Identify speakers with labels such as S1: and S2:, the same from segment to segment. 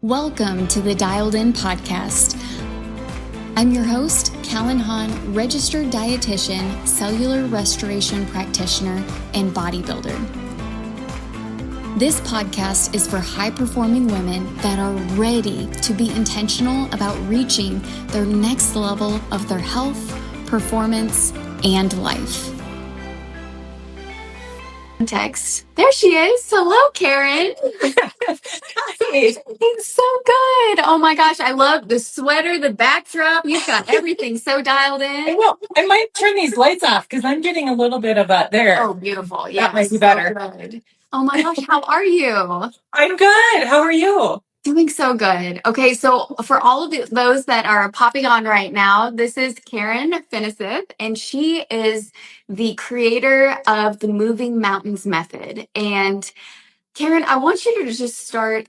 S1: Welcome to the Dialed In podcast. I'm your host, Callan Hahn, registered dietitian, cellular restoration practitioner, and bodybuilder. This podcast is for high-performing women that are ready to be intentional about reaching their next level of their health, performance, and life. Text. There she is. Hello, Karen. Hi. It's so good. Oh my gosh. I love the sweater, the backdrop. You've got everything so dialed in.
S2: I know. I might turn these lights off because I'm getting a little bit of a there.
S1: Oh, beautiful. Yeah.
S2: That might be better.
S1: Good. Oh my gosh. How are you?
S2: I'm good. How are you?
S1: Doing so good. Okay, so for all of those that are popping on right now, this is Karen Finisith, and she is the creator of the Moving Mountains method. And Karen, I want you to just start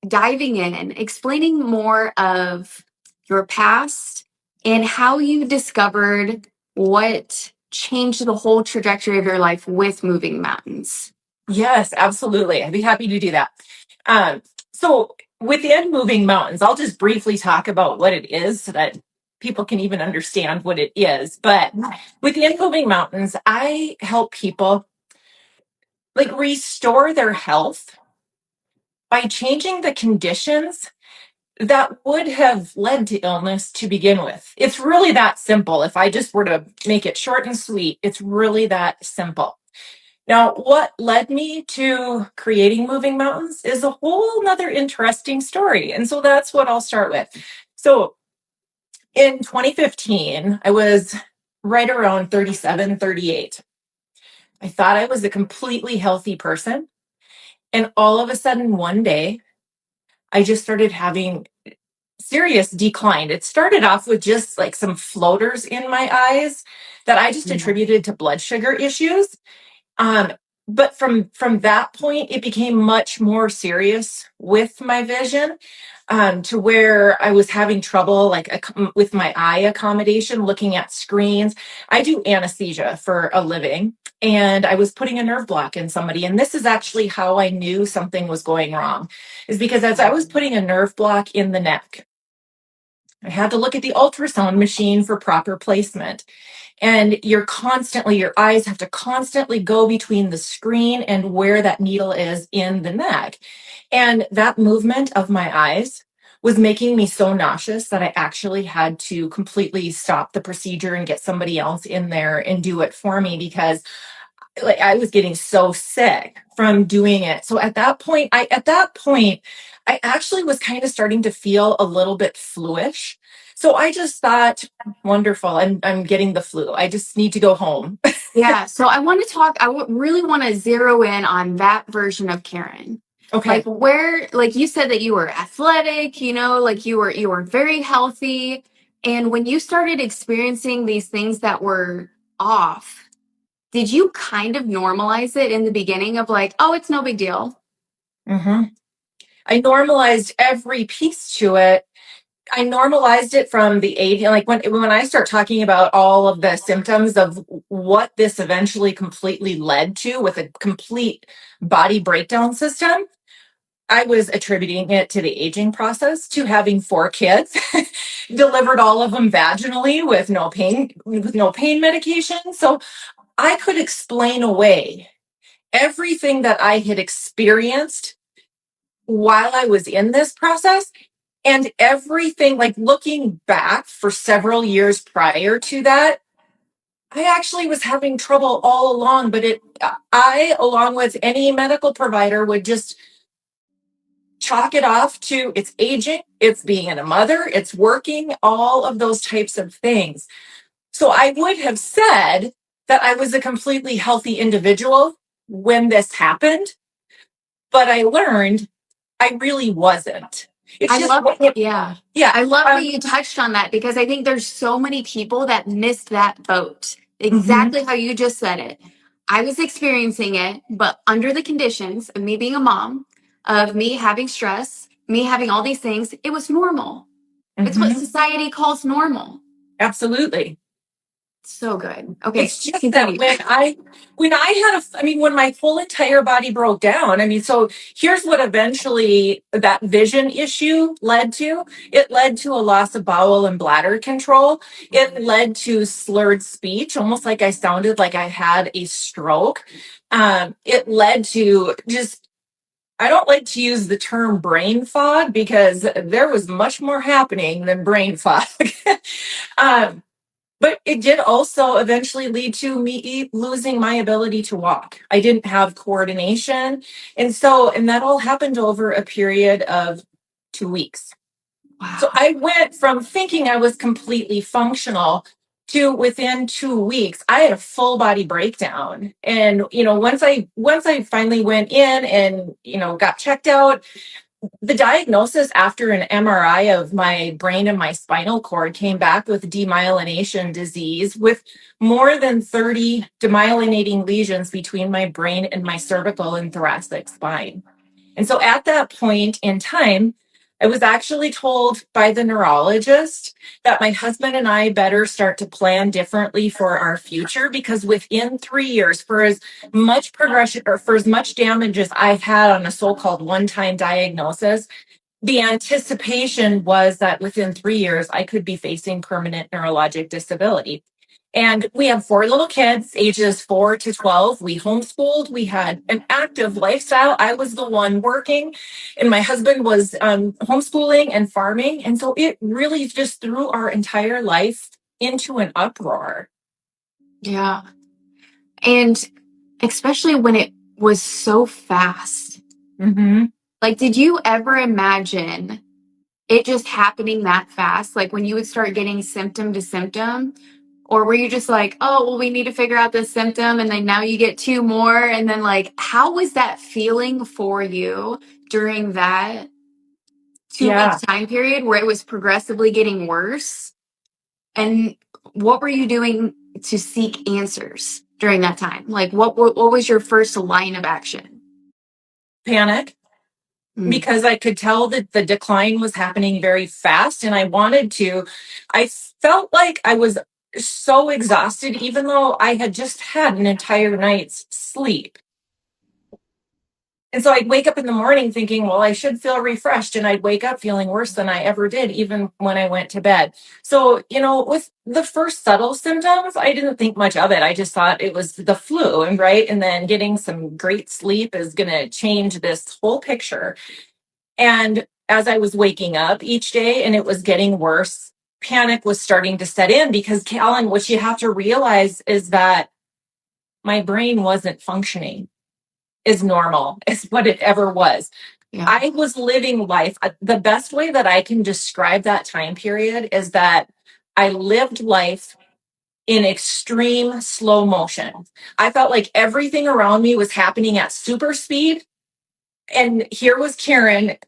S1: diving in, explaining more of your past and how you discovered what changed the whole trajectory of your life with Moving Mountains.
S2: Yes, absolutely. I'd be happy to do that. So within Moving Mountains, I'll just briefly talk about what it is so that people can even understand what it is. But within Moving Mountains, I help people restore their health by changing the conditions that would have led to illness to begin with. It's really that simple. If I just were to make it short and sweet, it's really that simple. Now, what led me to creating Moving Mountains is a whole nother interesting story. And so that's what I'll start with. So in 2015, I was right around 37, 38. I thought I was a completely healthy person. And all of a sudden, one day, I just started having serious decline. It started off with just like some floaters in my eyes that I just attributed to blood sugar issues. But from that point, it became much more serious with my vision, to where I was having trouble with my eye accommodation, looking at screens. I do anesthesia for a living, and I was putting a nerve block in somebody. And this is actually how I knew something was going wrong, is because as I was putting a nerve block in the neck, I had to look at the ultrasound machine for proper placement. And your eyes have to constantly go between the screen and where that needle is in the neck. And that movement of my eyes was making me so nauseous that I actually had to completely stop the procedure and get somebody else in there and do it for me, because I was getting so sick from doing it. So at that point, I actually was kind of starting to feel a little bit fluish. So I just thought, wonderful, I'm getting the flu. I just need to go home.
S1: Yeah. So I want to talk, really want to zero in on that version of Karen.
S2: Okay.
S1: Like you said that you were athletic, you were very healthy. And when you started experiencing these things that were off, did you kind of normalize it in the beginning of oh, it's no big deal?
S2: Mm-hmm. I normalized every piece to it. I normalized it from the age, when I start talking about all of the symptoms of what this eventually completely led to with a complete body breakdown system, I was attributing it to the aging process, to having 4 kids, delivered all of them vaginally with no pain medication. So I could explain away everything that I had experienced while I was in this process, and everything, looking back for several years prior to that, I actually was having trouble all along, but I, along with any medical provider, would just chalk it off to it's aging, it's being a mother, it's working, all of those types of things. So I would have said that I was a completely healthy individual when this happened, but I learned I really wasn't.
S1: I love that you touched on that, because I think there's so many people that missed that boat. Exactly how you just said it. I was experiencing it, but under the conditions of me being a mom, of me having stress, me having all these things, it was normal. It's what society calls normal.
S2: Absolutely.
S1: So good. Okay,
S2: It's just
S1: continue.
S2: that when my whole entire body broke down, so here's what eventually that vision issue led to. It led to a loss of bowel and bladder control. It led to slurred speech, almost like I sounded like I had a stroke. It led to just, I don't like to use the term brain fog because there was much more happening than brain fog. um, but it did also eventually lead to me losing my ability to walk. I didn't have coordination. And that all happened over a period of 2 weeks.
S1: Wow.
S2: So I went from thinking I was completely functional to within 2 weeks, I had a full body breakdown. And, once I finally went in and, got checked out, the diagnosis after an MRI of my brain and my spinal cord came back with demyelination disease with more than 30 demyelinating lesions between my brain and my cervical and thoracic spine. And so at that point in time, I was actually told by the neurologist that my husband and I better start to plan differently for our future because within 3 years, for as much progression or for as much damage as I've had on a so-called one-time diagnosis, the anticipation was that within 3 years, I could be facing permanent neurologic disability. And we have 4 little kids, ages 4 to 12. We homeschooled. We had an active lifestyle. I was the one working, and my husband was homeschooling and farming. And so it really just threw our entire life into an uproar.
S1: Yeah. And especially when it was so fast.
S2: Mm-hmm.
S1: Like, did you ever imagine it just happening that fast? Like when you would start getting symptom to symptom? Or were you just like, oh, well, we need to figure out this symptom, and then now you get 2 more? And then, like, how was that feeling for you during that 2 week time period where it was progressively getting worse? And what were you doing to seek answers during that time? Like, what was your first line of action?
S2: Panic. Because I could tell that the decline was happening very fast and I felt like I was so exhausted, even though I had just had an entire night's sleep. And so I'd wake up in the morning thinking, well, I should feel refreshed. And I'd wake up feeling worse than I ever did, even when I went to bed. So, with the first subtle symptoms, I didn't think much of it. I just thought it was the flu, and right. And then getting some great sleep is going to change this whole picture. And as I was waking up each day and it was getting worse, panic was starting to set in because, Callan, what you have to realize is that my brain wasn't functioning as normal as what it ever was. Yeah. I was living life. The best way that I can describe that time period is that I lived life in extreme slow motion. I felt like everything around me was happening at super speed. And here was Karen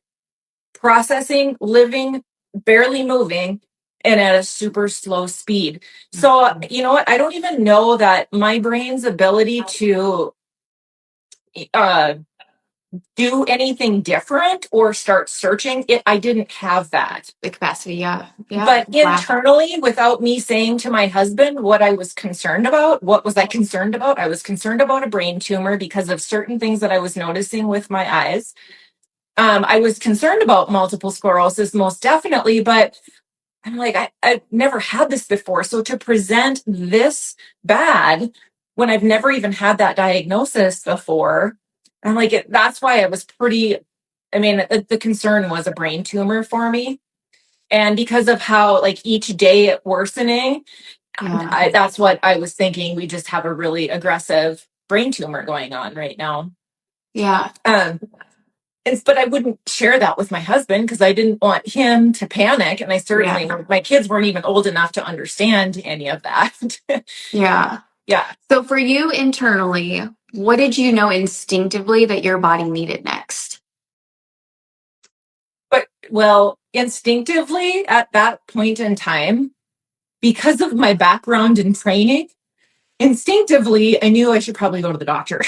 S2: processing, living, barely moving, and at a super slow speed. So, you know what? I don't even know that my brain's ability to do anything different or start searching it. I didn't have that.
S1: The capacity, yeah.
S2: But internally, without me saying to my husband what I was concerned about, what was I concerned about? I was concerned about a brain tumor because of certain things that I was noticing with my eyes. I was concerned about multiple sclerosis, most definitely, but I'm like, I've never had this before. So to present this bad when I've never even had that diagnosis before, I'm like, that's why I was the concern was a brain tumor for me. And because of how like each day it worsening, that's what I was thinking. We just have a really aggressive brain tumor going on right now.
S1: Yeah.
S2: But I wouldn't share that with my husband because I didn't want him to panic. And my kids weren't even old enough to understand any of that.
S1: Yeah.
S2: Yeah.
S1: So for you internally, what did you know instinctively that your body needed next?
S2: Instinctively at that point in time, because of my background and training, instinctively, I knew I should probably go to the doctor.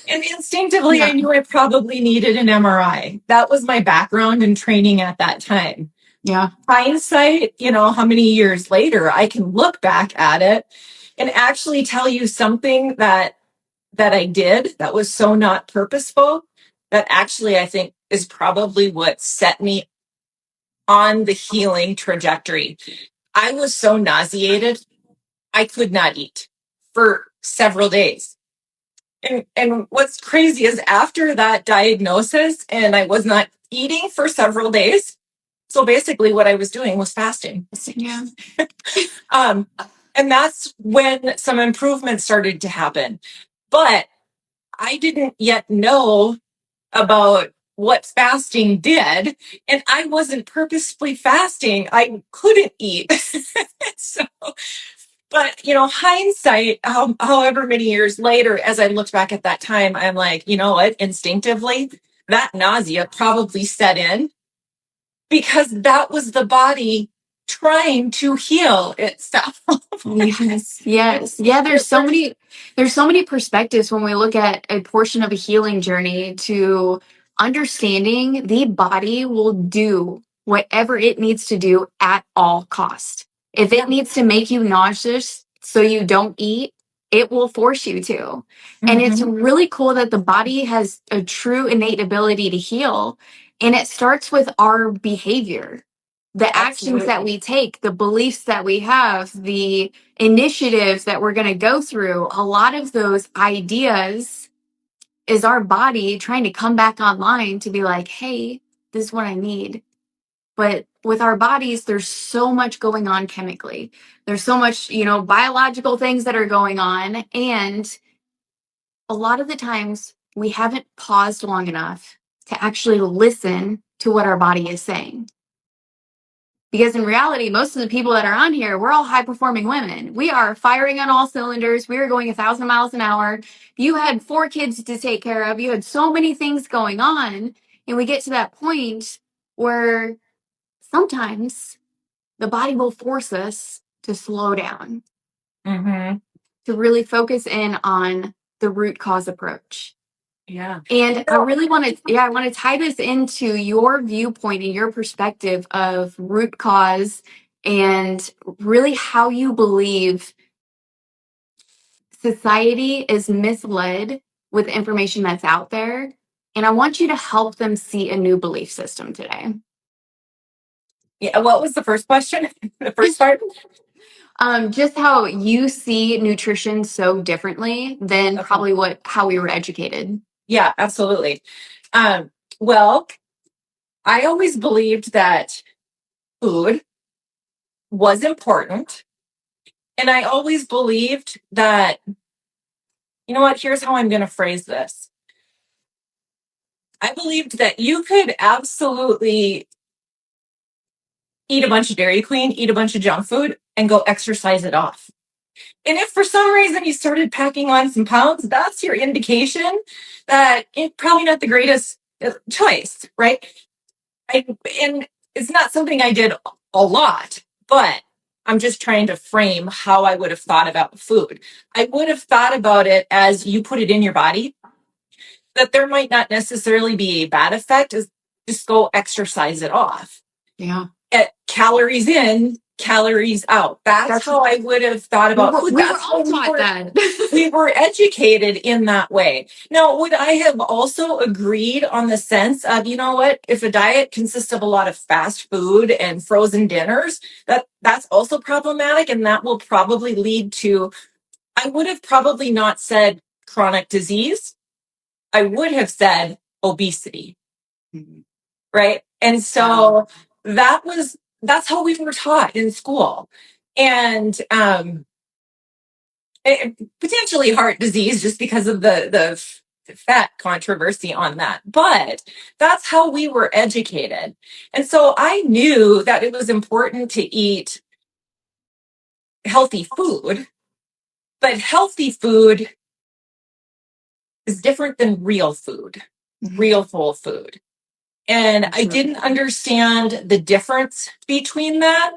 S2: And instinctively, I knew I probably needed an MRI. That was my background and training at that time.
S1: Yeah.
S2: Hindsight, how many years later I can look back at it and actually tell you something that I did that was so not purposeful that actually I think is probably what set me on the healing trajectory. I was so nauseated, I could not eat for several days. And what's crazy is after that diagnosis and I was not eating for several days. So basically what I was doing was fasting.
S1: Yeah.
S2: Um, and that's when some improvements started to happen. But I didn't yet know about what fasting did, and I wasn't purposefully fasting. I couldn't eat. So, but hindsight, however many years later, as I looked back at that time, I'm like, you know what? Instinctively, that nausea probably set in because that was the body trying to heal itself.
S1: Yes. Yeah, there's so many perspectives when we look at a portion of a healing journey to understanding the body will do whatever it needs to do at all cost. If it needs to make you nauseous so you don't eat, it will force you to. And it's really cool that the body has a true innate ability to heal, and it starts with our behavior, the actions that we take, the beliefs that we have, the initiatives that we're going to go through. A lot of those ideas is our body trying to come back online to be like, hey, this is what I need. But with our bodies, there's so much going on chemically. There's so much, biological things that are going on. And a lot of the times we haven't paused long enough to actually listen to what our body is saying. Because in reality, most of the people that are on here, we're all high performing women. We are firing on all cylinders. We are going 1,000 miles an hour. You had 4 kids to take care of. You had so many things going on. And we get to that point where sometimes the body will force us to slow down, to really focus in on the root cause approach.
S2: Yeah.
S1: And I really want to tie this into your viewpoint and your perspective of root cause and really how you believe society is misled with information that's out there. And I want you to help them see a new belief system today.
S2: Yeah. What was the first question? The first part?
S1: Just how you see nutrition so differently than probably how we were educated.
S2: Yeah, absolutely. Well, I always believed that food was important. And I always believed that, you know what, here's how I'm going to phrase this. I believed that you could absolutely eat a bunch of Dairy Queen, eat a bunch of junk food, and go exercise it off. And if for some reason you started packing on some pounds, that's your indication that it's probably not the greatest choice, right? And it's not something I did a lot, but I'm just trying to frame how I would have thought about food. I would have thought about it as you put it in your body, that there might not necessarily be a bad effect, is just go exercise it off.
S1: Yeah.
S2: Calories in, calories out. That's how I would have thought about food.
S1: We were all taught that.
S2: We were educated in that way. Now, would I have also agreed on the sense of, you know what, if a diet consists of a lot of fast food and frozen dinners, that's also problematic, and that will probably lead to, I would have probably not said chronic disease. I would have said obesity. Right? And so that's how we were taught in school. And potentially heart disease just because of the fat controversy on that. But that's how we were educated. And so I knew that it was important to eat healthy food, but healthy food is different than real food, real whole food. And I didn't understand the difference between that.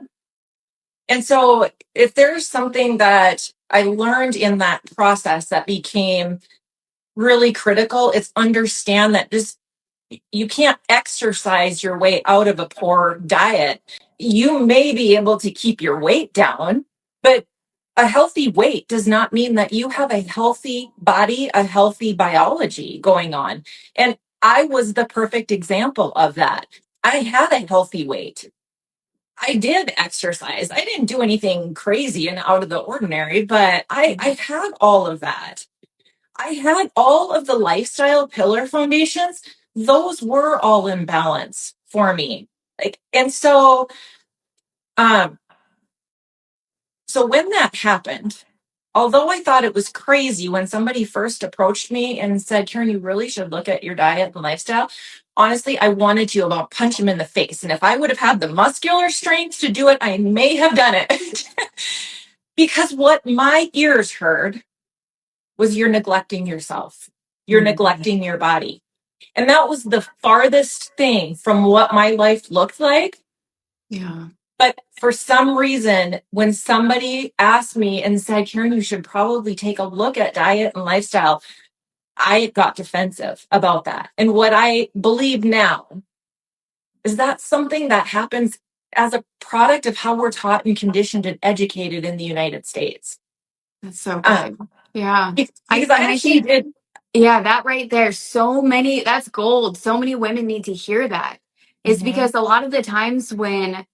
S2: And so if there's something that I learned in that process that became really critical, it's understand that just you can't exercise your way out of a poor diet. You may be able to keep your weight down, but a healthy weight does not mean that you have a healthy body, a healthy biology going on. And I was the perfect example of that. I had a healthy weight. I did exercise. I didn't do anything crazy and out of the ordinary, but I had all of that. I had all of the lifestyle pillar foundations. Those were all in balance for me. And um, so when that happened, although I thought it was crazy when somebody first approached me and said, Karen, you really should look at your diet and lifestyle. Honestly, I wanted to about punch him in the face. And if I would have had the muscular strength to do it, I may have done it. Because what my ears heard was you're neglecting yourself. You're neglecting your body. And that was the farthest thing from what my life looked like.
S1: Yeah.
S2: But for some reason, when somebody asked me and said, Karen, you should probably take a look at diet and lifestyle, I got defensive about that. And what I believe now is that something that happens as a product of how we're taught and conditioned and educated in the United States.
S1: That's so good. Yeah.
S2: Because I actually did.
S1: Yeah, that right there. That's gold. So many women need to hear that. Is because a lot of the times when,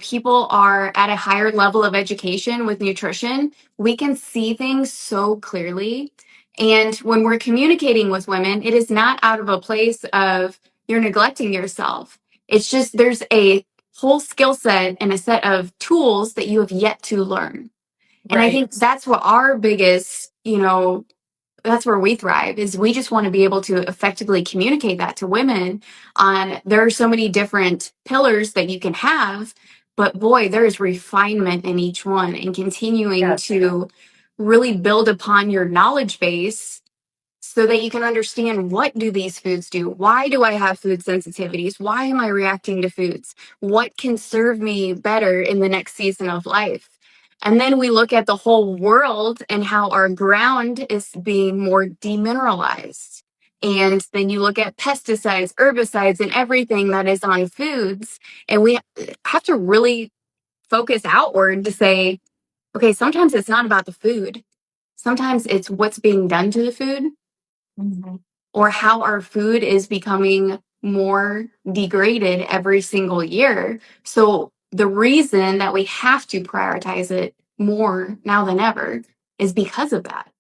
S1: people are at a higher level of education with nutrition, we can see things so clearly. And when we're communicating with women, it is not out of a place of you're neglecting yourself. It's just there's a whole skill set and a set of tools that you have yet to learn. And I think that's what our biggest, that's where we thrive is we just want to be able to effectively communicate that to women on there are so many different pillars that you can have, but boy, there is refinement in each one and continuing to really build upon your knowledge base so that you can understand what do these foods do? Why do I have food sensitivities? Why am I reacting to foods? What can serve me better in the next season of life? And then we look at the whole world and how our ground is being more demineralized. And then you look at pesticides, herbicides, and everything that is on foods. And we have to really focus outward to say, okay, sometimes it's not about the food. Sometimes it's what's being done to the food or how our food is becoming more degraded every single year. So the reason that we have to prioritize it more now than ever is because of that.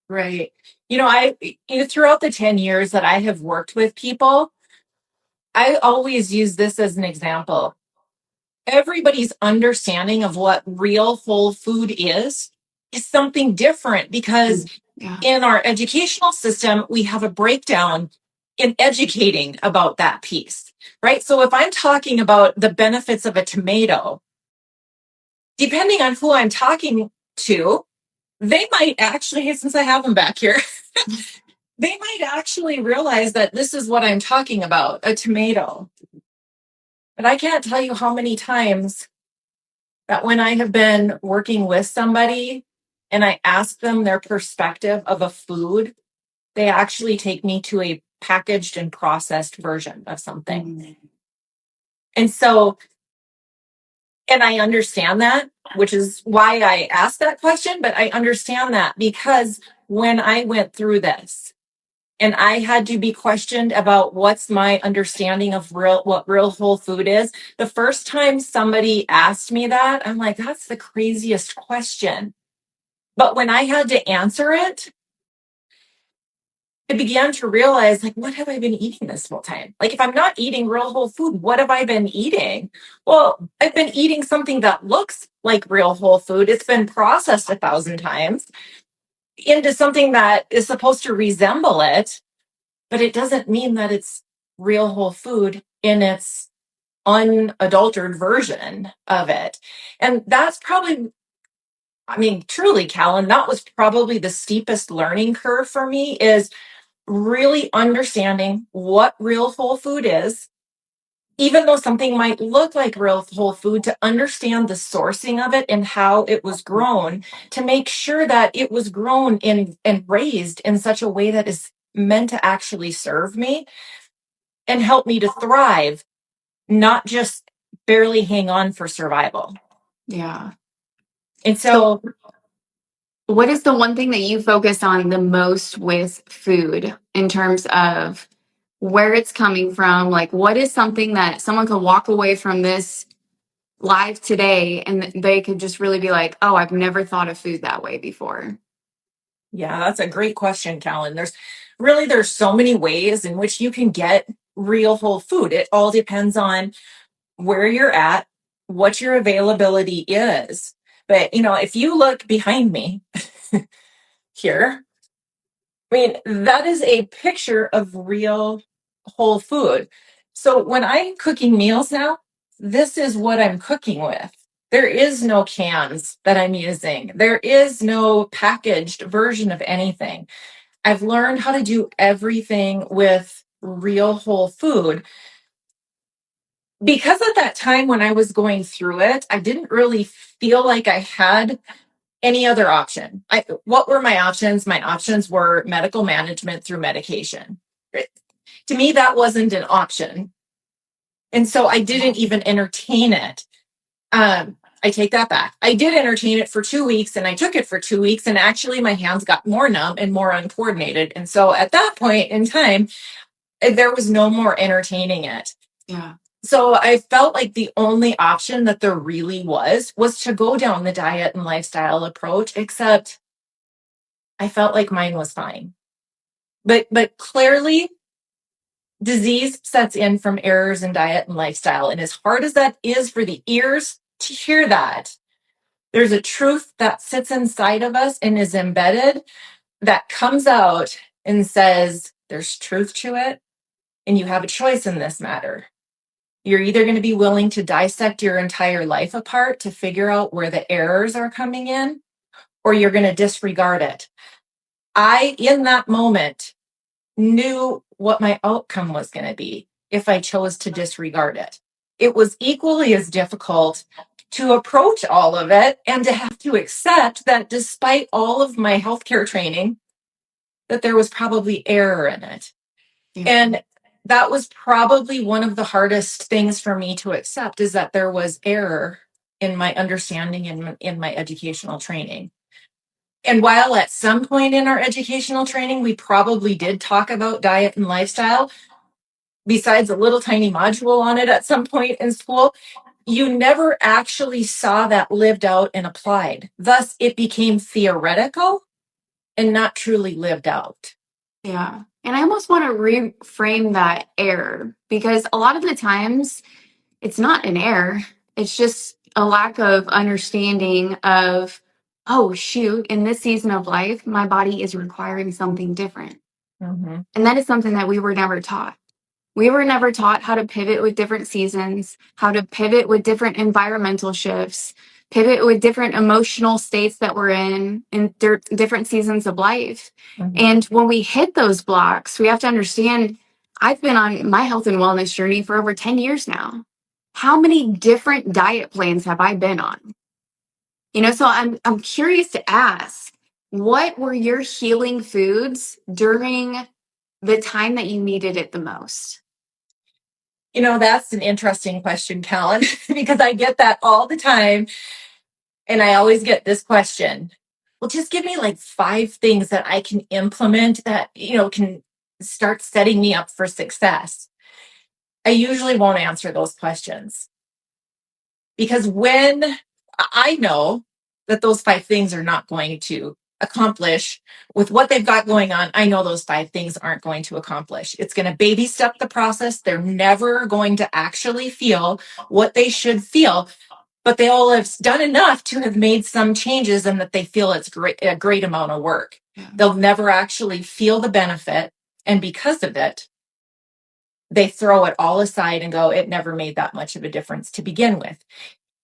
S2: Right. Throughout the 10 years that I have worked with people, I always use this as an example. Everybody's understanding of what real whole food is something different because in our educational system, we have a breakdown in educating about that piece, right? So if I'm talking about the benefits of a tomato, depending on who I'm talking to, they might actually, since I have them back here, they might actually realize that this is what I'm talking about, a tomato. But I can't tell you how many times that when I have been working with somebody and I ask them their perspective of a food, they actually take me to a packaged and processed version of something. And I understand that, which is why I asked that question, but I understand that because when I went through this and I had to be questioned about what's my understanding of what real whole food is, the first time somebody asked me that, I'm like, that's the craziest question. But when I had to answer it, I began to realize, what have I been eating this whole time? If I'm not eating real whole food, what have I been eating? Well, I've been eating something that looks like real whole food. It's been processed 1,000 times into something that is supposed to resemble it, but it doesn't mean that it's real whole food in its unadulterated version of it. And that's probably, truly, Callan, that was probably the steepest learning curve for me is really understanding what real whole food is, even though something might look like real whole food, to understand the sourcing of it and how it was grown, to make sure that it was grown in and raised in such a way that is meant to actually serve me. and help me to thrive, not just barely hang on for survival.
S1: Yeah.
S2: And so
S1: what is the one thing that you focus on the most with food in terms of where it's coming from? Like, what is something that someone could walk away from this live today and they could just really be like, oh, I've never thought of food that way before?
S2: Yeah, that's a great question, Callan. There's so many ways in which you can get real whole food. It all depends on where you're at, what your availability is. But, if you look behind me here, I mean, that is a picture of real whole food. So when I'm cooking meals now, this is what I'm cooking with. There is no cans that I'm using. There is no packaged version of anything. I've learned how to do everything with real whole food. Because at that time when I was going through it, I didn't really feel like I had any other option. What were my options? My options were medical management through medication. To me, that wasn't an option. And so I didn't even entertain it. I take that back. I did entertain it for 2 weeks, and I took it for 2 weeks, and actually my hands got more numb and more uncoordinated. And so at that point in time, there was no more entertaining it.
S1: Yeah.
S2: So I felt like the only option that there really was to go down the diet and lifestyle approach, except I felt like mine was fine. But clearly, disease sets in from errors in diet and lifestyle. And as hard as that is for the ears to hear that, there's a truth that sits inside of us and is embedded that comes out and says, there's truth to it, and you have a choice in this matter. You're either going to be willing to dissect your entire life apart to figure out where the errors are coming in, or you're going to disregard it. I, in that moment, knew what my outcome was going to be if I chose to disregard it. It was equally as difficult to approach all of it and to have to accept that despite all of my healthcare training, that there was probably error in it. Yeah. And that was probably one of the hardest things for me to accept, is that there was error in my understanding and in my educational training. And while at some point in our educational training, we probably did talk about diet and lifestyle, besides a little tiny module on it at some point in school, you never actually saw that lived out and applied. Thus, it became theoretical and not truly lived out.
S1: Yeah. And I almost want to reframe that error, because a lot of the times it's not an error. It's just a lack of understanding of, oh, shoot, in this season of life, my body is requiring something different.
S2: Mm-hmm.
S1: And that is something that we were never taught. We were never taught how to pivot with different seasons, how to pivot with different environmental shifts, pivot with different emotional states that we're in different seasons of life. Mm-hmm. And when we hit those blocks, we have to understand, I've been on my health and wellness journey for over 10 years now. How many different diet plans have I been on? So I'm curious to ask, what were your healing foods during the time that you needed it the most?
S2: That's an interesting question, Callan, because I get that all the time. And I always get this question. Well, just give me like 5 things that I can implement that, can start setting me up for success. I usually won't answer those questions, because when I know that those 5 things are not going to accomplish with what they've got going on, I know those 5 things aren't going to accomplish. It's going to baby step the process. They're never going to actually feel what they should feel, but they all have done enough to have made some changes and that they feel it's a great amount of work. Yeah. They'll never actually feel the benefit. And because of it, they throw it all aside and go, it never made that much of a difference to begin with.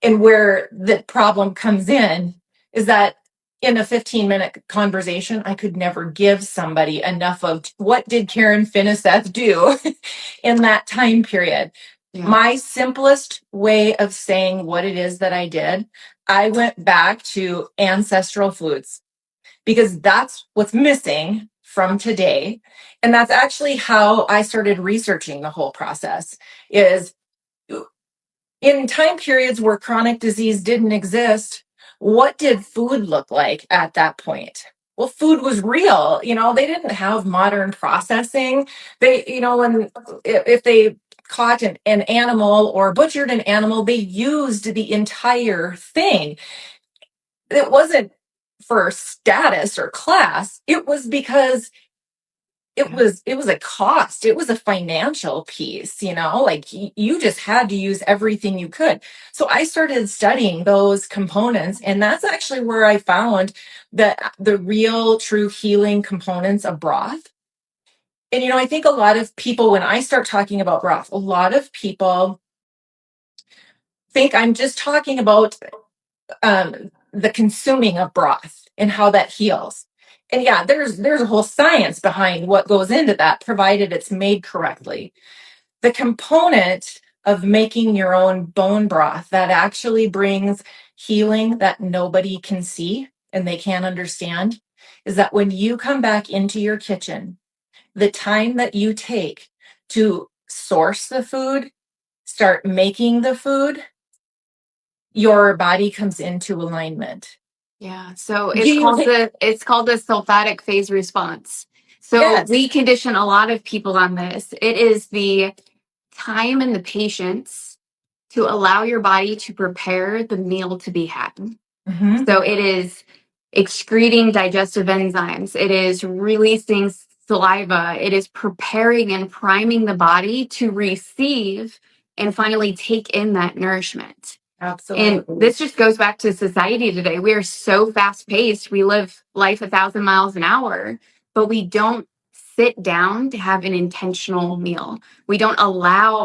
S2: And where the problem comes in is that in a 15-minute conversation, I could never give somebody enough of what did Karen Finiseth do in that time period. Yeah. My simplest way of saying what it is that I did, I went back to ancestral foods, because that's what's missing from today. And that's actually how I started researching the whole process, is in time periods where chronic disease didn't exist, what did food look like at that point? Well, food was real. They didn't have modern processing. When if they caught an animal or butchered an animal, they used the entire thing. It wasn't for status or class. It was because it was a cost. It was a financial piece, like you just had to use everything you could. So I started studying those components, and that's actually where I found the real true healing components of broth. And I think a lot of people, when I start talking about broth, a lot of people think I'm just talking about the consuming of broth and how that heals. And yeah, there's a whole science behind what goes into that, provided it's made correctly. The component of making your own bone broth that actually brings healing that nobody can see and they can't understand is that when you come back into your kitchen, the time that you take to source the food, start making the food, your body comes into alignment.
S1: Yeah. So it's called the sulfatic phase response. So
S2: Yes.
S1: we condition a lot of people on this. It is the time and the patience to allow your body to prepare the meal to be had.
S2: Mm-hmm.
S1: So it is excreting digestive enzymes. It is releasing saliva. It is preparing and priming the body to receive and finally take in that nourishment.
S2: Absolutely.
S1: And this just goes back to society today. We are so fast paced. We live life 1,000 miles an hour, but we don't sit down to have an intentional meal. We don't allow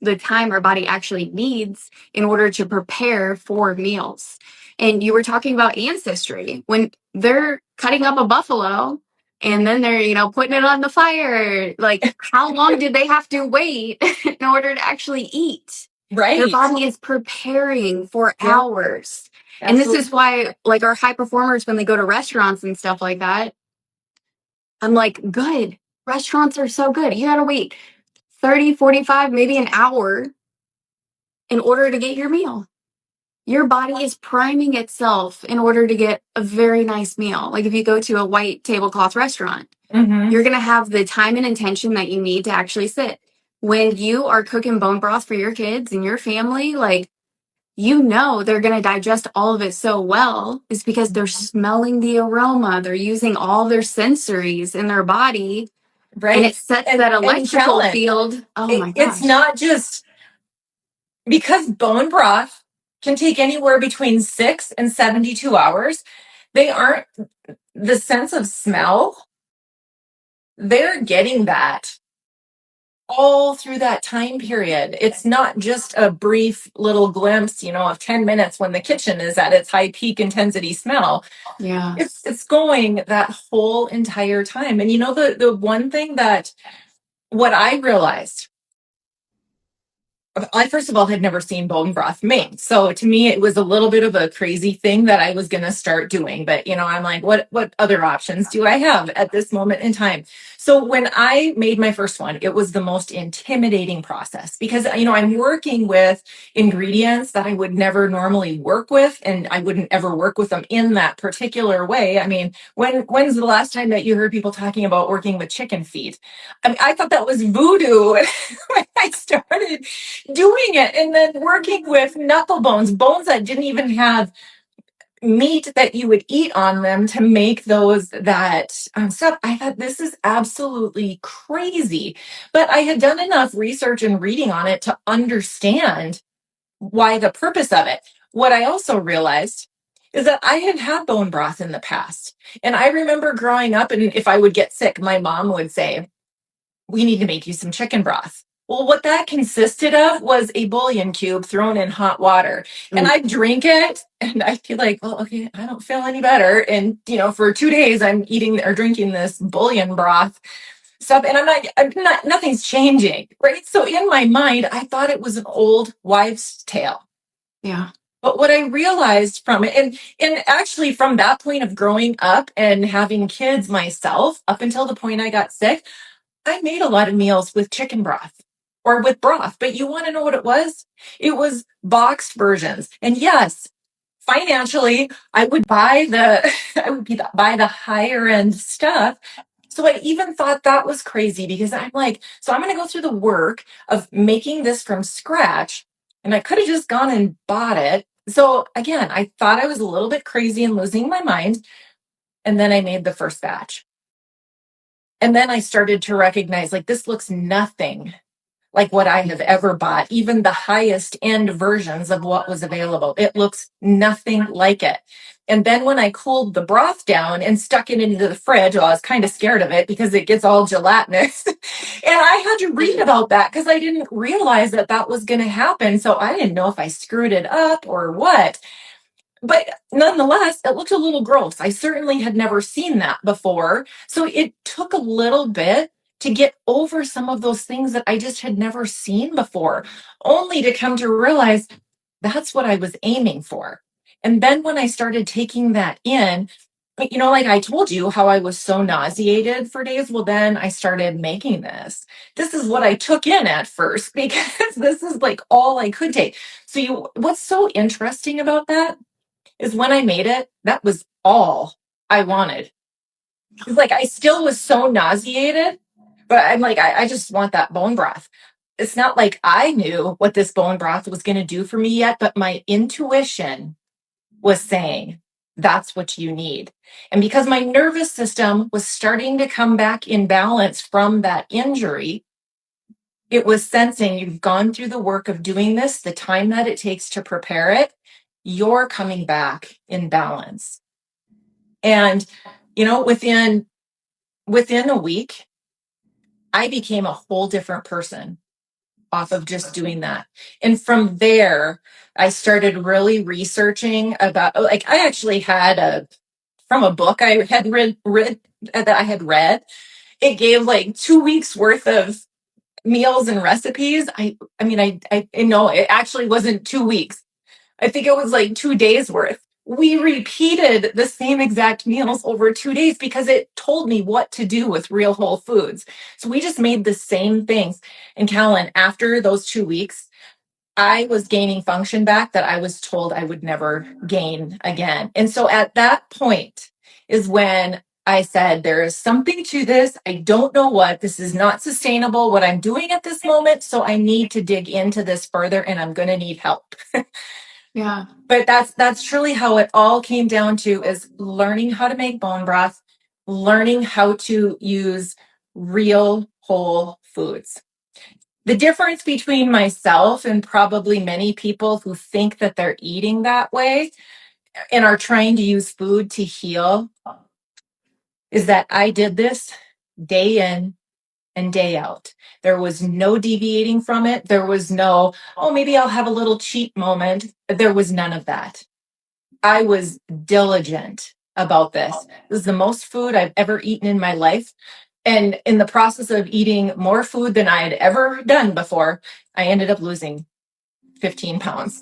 S1: the time our body actually needs in order to prepare for meals. And you were talking about ancestry. When they're cutting up a buffalo and then they're, putting it on the fire, like how long did they have to wait in order to actually eat?
S2: Right.
S1: Their body is preparing for
S2: Yeah.
S1: hours. And this is why, like, our high performers, when they go to restaurants and stuff like that, I'm like, good. Restaurants are so good. You got to wait 30, 45, maybe an hour in order to get your meal. Your body is priming itself in order to get a very nice meal. Like if you go to a white tablecloth restaurant, you're going to have the time and intention that you need to actually sit. When you are cooking bone broth for your kids and your family, like, they're going to digest all of it so well is because they're smelling the aroma. They're using all their sensories in their body.
S2: Right.
S1: And it sets that electrical field. Oh my gosh.
S2: It's not just because bone broth can take anywhere between 6 and 72 hours. They aren't the sense of smell. They're getting that all through that time period. It's not just a brief little glimpse, of 10 minutes when the kitchen is at its high peak intensity smell.
S1: Yeah.
S2: It's going that whole entire time. And the one thing what I realized, I first of all had never seen bone broth made. So to me, it was a little bit of a crazy thing that I was going to start doing. But, I'm like, what other options do I have at this moment in time? So when I made my first one, it was the most intimidating process because, I'm working with ingredients that I would never normally work with, and I wouldn't ever work with them in that particular way. I mean, when's the last time that you heard people talking about working with chicken feet? I mean, I thought that was voodoo when I started doing it, and then working with knuckle bones that didn't even have meat that you would eat on them to make that stuff. I thought this is absolutely crazy, but I had done enough research and reading on it to understand why the purpose of it. What I also realized is that I had had bone broth in the past, and I remember growing up, and if I would get sick, my mom would say, "We need to make you some chicken broth." Well, what that consisted of was a bouillon cube thrown in hot water. And I'd drink it and I'd feel like, well, okay, I don't feel any better. And, for 2 days, I'm eating or drinking this bouillon broth stuff. And nothing's changing, right? So in my mind, I thought it was an old wives' tale.
S1: Yeah.
S2: But what I realized from it, and actually from that point of growing up and having kids myself, up until the point I got sick, I made a lot of meals with chicken broth or with broth. But you want to know what it was? It was boxed versions. And yes, financially, I would buy buy the higher end stuff. So I even thought that was crazy because I'm like, so I'm going to go through the work of making this from scratch, and I could have just gone and bought it. So again, I thought I was a little bit crazy and losing my mind. And then I made the first batch. And then I started to recognize like this looks nothing like what I have ever bought, even the highest end versions of what was available. It looks nothing like it. And then when I cooled the broth down and stuck it into the fridge, well, I was kind of scared of it because it gets all gelatinous. And I had to read about that because I didn't realize that that was going to happen. So I didn't know if I screwed it up or what. But nonetheless, it looked a little gross. I certainly had never seen that before. So it took a little bit to get over some of those things that I just had never seen before, only to come to realize that's what I was aiming for. And then when I started taking that in, you know, like I told you how I was so nauseated for days. Well, then I started making this. This is what I took in at first because this is like all I could take. So what's so interesting about that is when I made it, that was all I wanted. It's like I still was so nauseated, but I'm like, I just want that bone broth. It's not like I knew what this bone broth was going to do for me yet, but my intuition was saying that's what you need. And because my nervous system was starting to come back in balance from that injury, it was sensing you've gone through the work of doing this, the time that it takes to prepare it, you're coming back in balance. And, you know, within a week, I became a whole different person off of just doing that. And from there, I started really researching about, like, I actually had from a book I had read that I had read, it gave like 2 weeks worth of meals and recipes. I mean, I know it actually wasn't 2 weeks. I think it was like 2 days worth. We repeated the same exact meals over 2 days because it told me what to do with real whole foods. So we just made the same things. And Callan, after those 2 weeks, I was gaining function back that I was told I would never gain again. And so at that point is when I said, there is something to this. I don't know what. This is not sustainable, what I'm doing at this moment. So I need to dig into this further and I'm going to need help.
S1: Yeah.
S2: But that's truly how it all came down to, is learning how to make bone broth, learning how to use real whole foods. The difference between myself and probably many people who think that they're eating that way and are trying to use food to heal is that I did this day in and day out. There was no deviating from it. There was no, oh, maybe I'll have a little cheat moment. There was none of that. I was diligent about this. This is the most food I've ever eaten in my life. And in the process of eating more food than I had ever done before, I ended up losing 15 pounds.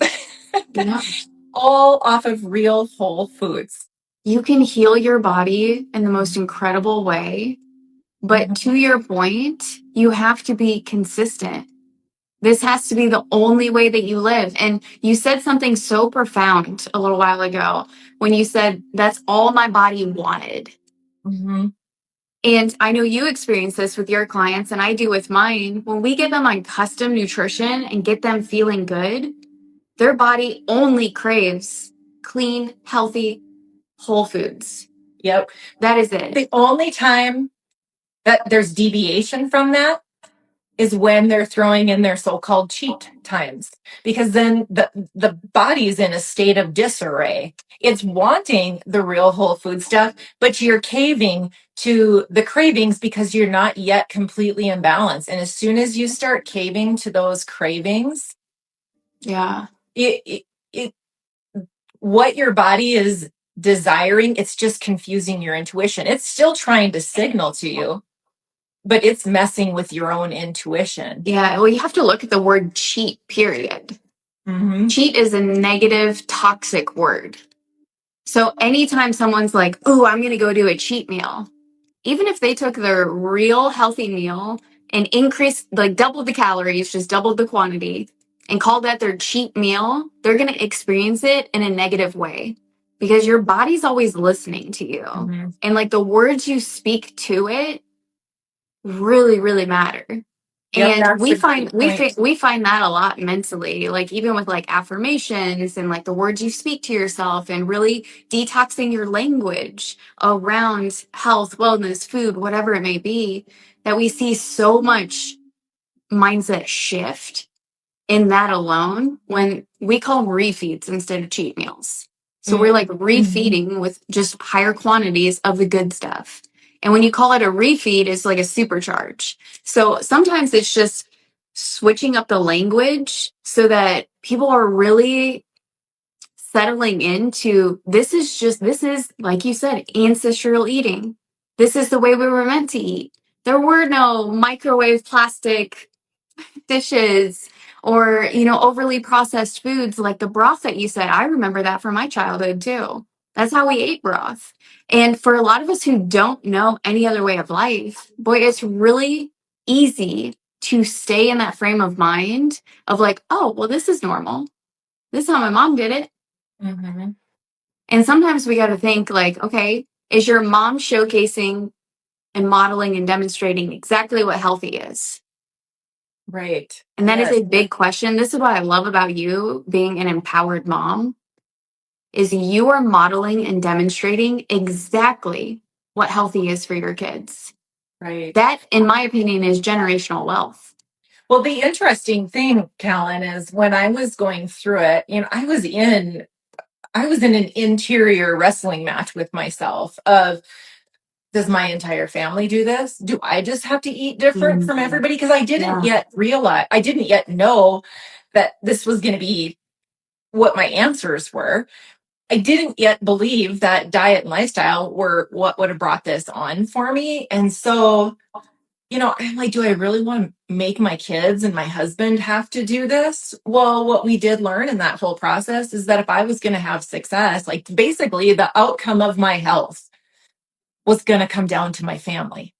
S1: Yeah.
S2: All off of real whole foods.
S1: You can heal your body in the most incredible way. But to your point, you have to be consistent. This has to be the only way that you live. And you said something so profound a little while ago when you said, that's all my body wanted.
S2: Mm-hmm.
S1: And I know you experience this with your clients, and I do with mine. When we get them on custom nutrition and get them feeling good, their body only craves clean, healthy, whole foods.
S2: Yep.
S1: That is it.
S2: The only time that there's deviation from that is when they're throwing in their so-called cheat times, because then the body's in a state of disarray. It's wanting the real whole food stuff, but you're caving to the cravings because you're not yet completely in balance. And as soon as you start caving to those cravings,
S1: Yeah,
S2: it what your body is desiring, it's just confusing your intuition. It's still trying to signal to you, but it's messing with your own intuition.
S1: yeah. Well, you have to look at the word cheat, period.
S2: Mm-hmm.
S1: Cheat is a negative, toxic word. So anytime someone's like, "Oh, I'm going to go do a cheat meal," even if they took their real healthy meal and increased, like doubled the calories, just doubled the quantity, and called that their cheat meal, they're going to experience it in a negative way because your body's always listening to you.
S2: Mm-hmm.
S1: And like the words you speak to it really, really matter.
S2: Yep,
S1: And
S2: that's
S1: we
S2: a
S1: find
S2: great point.
S1: we find that a lot mentally, like even with like affirmations and like the words you speak to yourself and really detoxing your language around health, wellness, food, whatever it may be, that we see so much mindset shift in that alone when we call them refeeds instead of cheat meals. So we're like refeeding with just higher quantities of the good stuff. And when you call it a refeed, it's like a supercharge. So sometimes it's just switching up the language so that people are really settling into this is, like you said, ancestral eating. This is the way we were meant to eat. There were no microwave plastic dishes or overly processed foods like the broth that you said. I remember that from my childhood too. That's how we ate broth. And for a lot of us who don't know any other way of life, boy, it's really easy to stay in that frame of mind of like, oh, well, this is normal, this is how my mom did it.
S2: Mm-hmm.
S1: And sometimes we got to think like, okay, is your mom showcasing and modeling and demonstrating exactly what healthy is?
S2: Right.
S1: And that is
S2: Yes.
S1: a big question. This is what I love about you being an empowered mom is you are modeling and demonstrating exactly what healthy is for your kids.
S2: Right.
S1: That, in my opinion, is generational wealth.
S2: Well, the interesting thing, Callan, is when I was going through it, I was in an interior wrestling match with myself of, does my entire family do this? Do I just have to eat different from
S1: Mm-hmm.
S2: everybody? Because I didn't yet realize, I didn't yet know that this was going to be what my answers were. I didn't yet believe that diet and lifestyle were what would have brought this on for me. And so, I'm like, do I really want to make my kids and my husband have to do this? Well, what we did learn in that whole process is that if I was going to have success, like basically the outcome of my health was going to come down to my family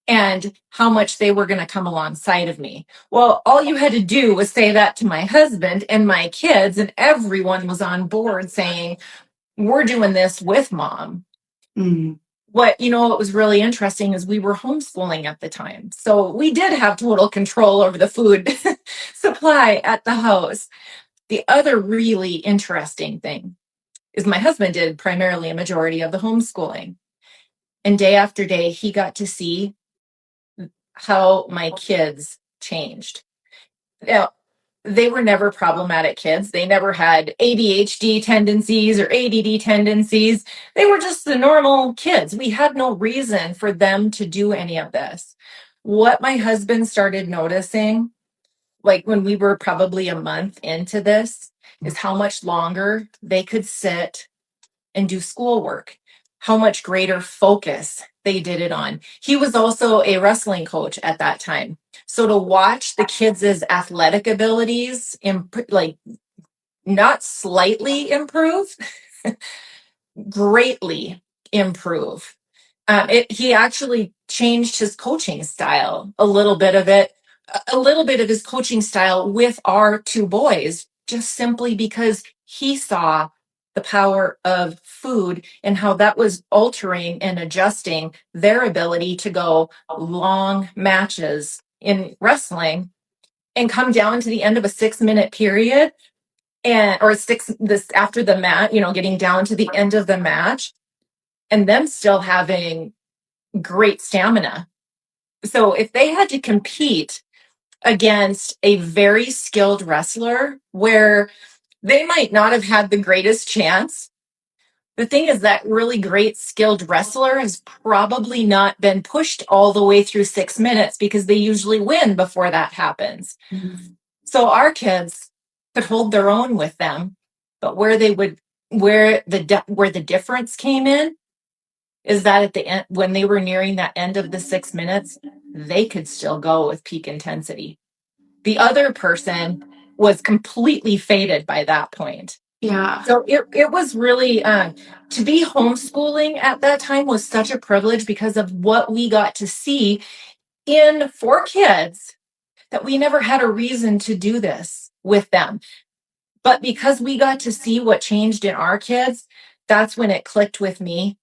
S2: and how much they were going to come alongside of me. Well, all you had to do was say that to my husband and my kids, and everyone was on board saying, we're doing this with mom.
S1: Mm-hmm.
S2: What was really interesting is we were homeschooling at the time. So we did have total control over the food supply at the house. The other really interesting thing is my husband did primarily a majority of the homeschooling. And day after day, he got to see how my kids changed. Now, they were never problematic kids. They never had ADHD tendencies or ADD tendencies. They were just the normal kids. We had no reason for them to do any of this. What my husband started noticing, like when we were probably a month into this, is how much longer they could sit and do schoolwork, how much greater focus they did it on. He was also a wrestling coach at that time. So to watch the kids' athletic abilities like not slightly improve, greatly improve. He actually changed his coaching style, a little bit of his coaching style with our two boys, just simply because he saw the power of food and how that was altering and adjusting their ability to go long matches in wrestling and come down to the end of a 6 minute period and or six this after the match, getting down to the end of the match and them still having great stamina. So if they had to compete against a very skilled wrestler where they might not have had the greatest chance, the thing is that really great skilled wrestler has probably not been pushed all the way through 6 minutes because they usually win before that happens.
S1: Mm-hmm.
S2: So our kids could hold their own with them, but where the difference came in is that at the end, when they were nearing that end of the 6 minutes, they could still go with peak intensity. The other person was completely faded by that point.
S1: Yeah.
S2: So it was really, to be homeschooling at that time was such a privilege because of what we got to see in 4 kids, that we never had a reason to do this with them. But because we got to see what changed in our kids, that's when it clicked with me.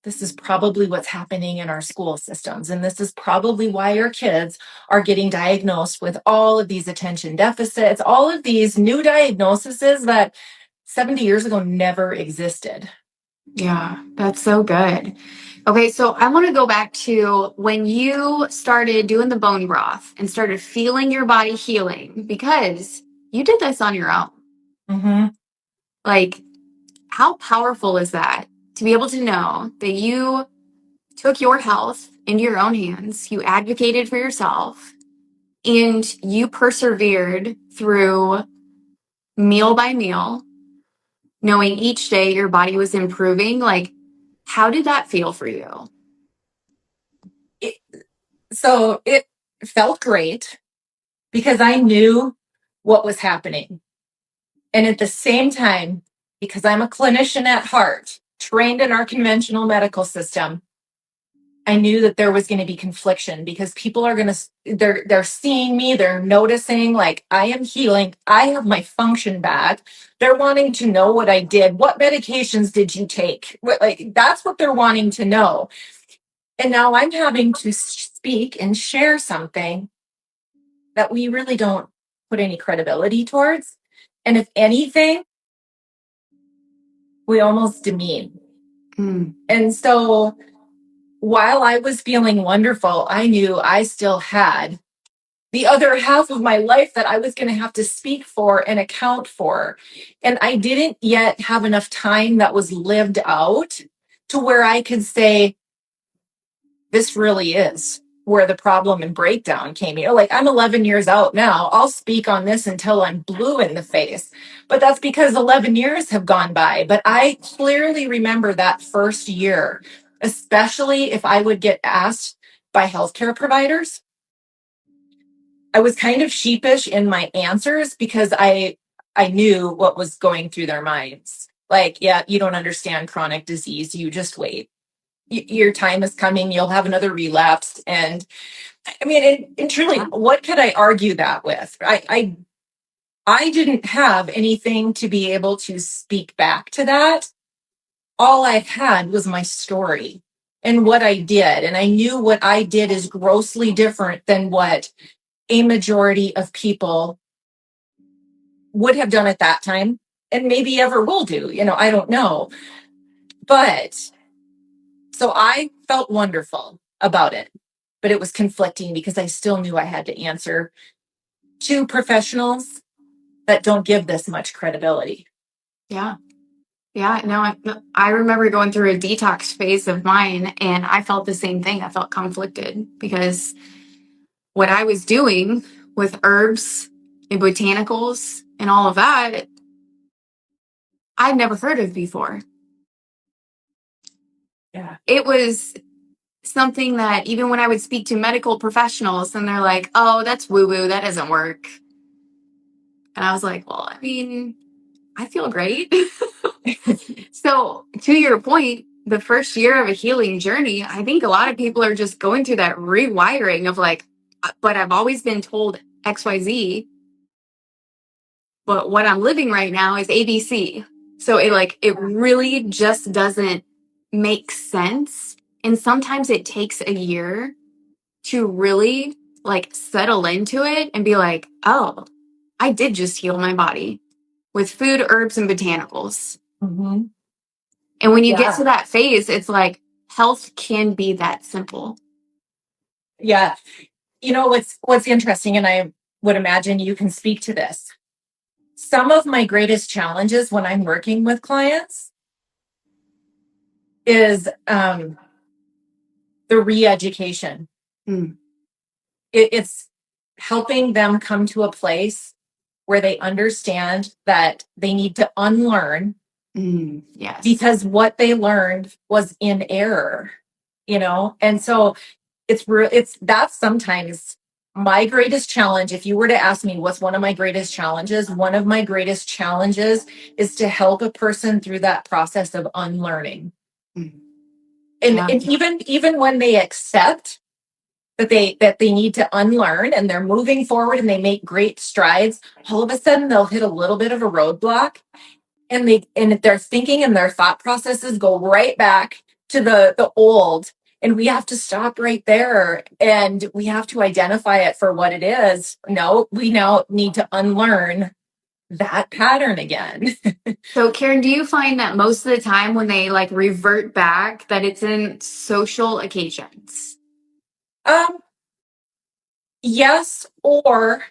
S2: This is probably what's happening in our school systems. And this is probably why our kids are getting diagnosed with all of these attention deficits, all of these new diagnoses that 70 years ago never existed.
S1: Yeah, that's so good. Okay, so I want to go back to when you started doing the bone broth and started feeling your body healing, because you did this on your own.
S2: Mm-hmm.
S1: Like, how powerful is that to be able to know that you took your health into your own hands, you advocated for yourself, and you persevered through meal by meal, knowing each day your body was improving? Like, how did that feel for you?
S2: So it felt great because I knew what was happening. And at the same time, because I'm a clinician at heart, trained in our conventional medical system, I knew that there was going to be confliction because people are going to, they're seeing me, they're noticing like I am healing, I have my function back. They're wanting to know what I did. What medications did you take? Like that's what they're wanting to know. And now I'm having to speak and share something that we really don't put any credibility towards. And if anything, we almost demean.
S1: Mm.
S2: And so while I was feeling wonderful, I knew I still had the other half of my life that I was going to have to speak for and account for. And I didn't yet have enough time that was lived out to where I could say, this really is where the problem and breakdown came. Like I'm 11 years out now. I'll speak on this until I'm blue in the face. But that's because 11 years have gone by. But I clearly remember that first year, especially if I would get asked by healthcare providers. I was kind of sheepish in my answers because I knew what was going through their minds. Like, yeah, you don't understand chronic disease. You just wait. Your time is coming. You'll have another relapse. And I mean, and truly, what could I argue that with? I didn't have anything to be able to speak back to that. All I had was my story and what I did. And I knew what I did is grossly different than what a majority of people would have done at that time and maybe ever will do. I don't know. But so I felt wonderful about it, but it was conflicting because I still knew I had to answer to professionals that don't give this much credibility.
S1: Yeah. Yeah. No, I remember going through a detox phase of mine, and I felt the same thing. I felt conflicted because what I was doing with herbs and botanicals and all of that, I'd never heard of before.
S2: Yeah.
S1: It was something that even when I would speak to medical professionals and they're like, oh, that's woo woo, that doesn't work. And I was like, well, I mean, I feel great. So, to your point, the first year of a healing journey, I think a lot of people are just going through that rewiring of like, but I've always been told XYZ, but what I'm living right now is ABC. So it really just doesn't make sense. And sometimes it takes a year to really like settle into it and be like, oh, I did just heal my body with food, herbs, and botanicals.
S2: Mm-hmm.
S1: And when you get to that phase, it's like health can be that simple.
S2: Yeah. What's interesting, and I would imagine you can speak to this. Some of my greatest challenges when I'm working with clients is the re-education.
S1: Mm.
S2: It's helping them come to a place where they understand that they need to unlearn
S1: Yes.
S2: because what they learned was in error, and so it's that's sometimes my greatest challenge, if you were to ask me what's one of my greatest challenges, one of my greatest challenges is to help a person through that process of unlearning.
S1: Mm.
S2: And,
S1: Yeah.
S2: and even when they accept that they need to unlearn and they're moving forward and they make great strides, all of a sudden they'll hit a little bit of a roadblock, and their thinking and their thought processes go right back to the old. And we have to stop right there, and we have to identify it for what it is. No, we now need to unlearn that pattern again.
S1: So, Karen, do you find that most of the time when they like revert back, that it's in social occasions?
S2: um yes, or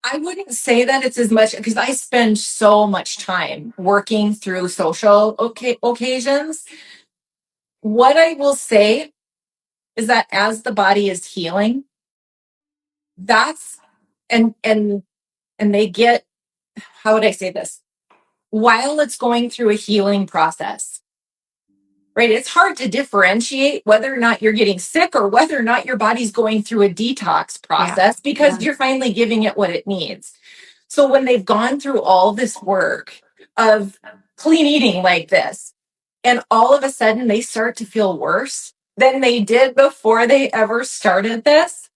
S2: I wouldn't say that it's as much, because I spend so much time working through social occasions. What I will say is that as the body is healing, that's and they get, how would I say this? While it's going through a healing process, right? It's hard to differentiate whether or not you're getting sick or whether or not your body's going through a detox process, because you're finally giving it what it needs. So when they've gone through all this work of clean eating like this, and all of a sudden they start to feel worse than they did before they ever started this,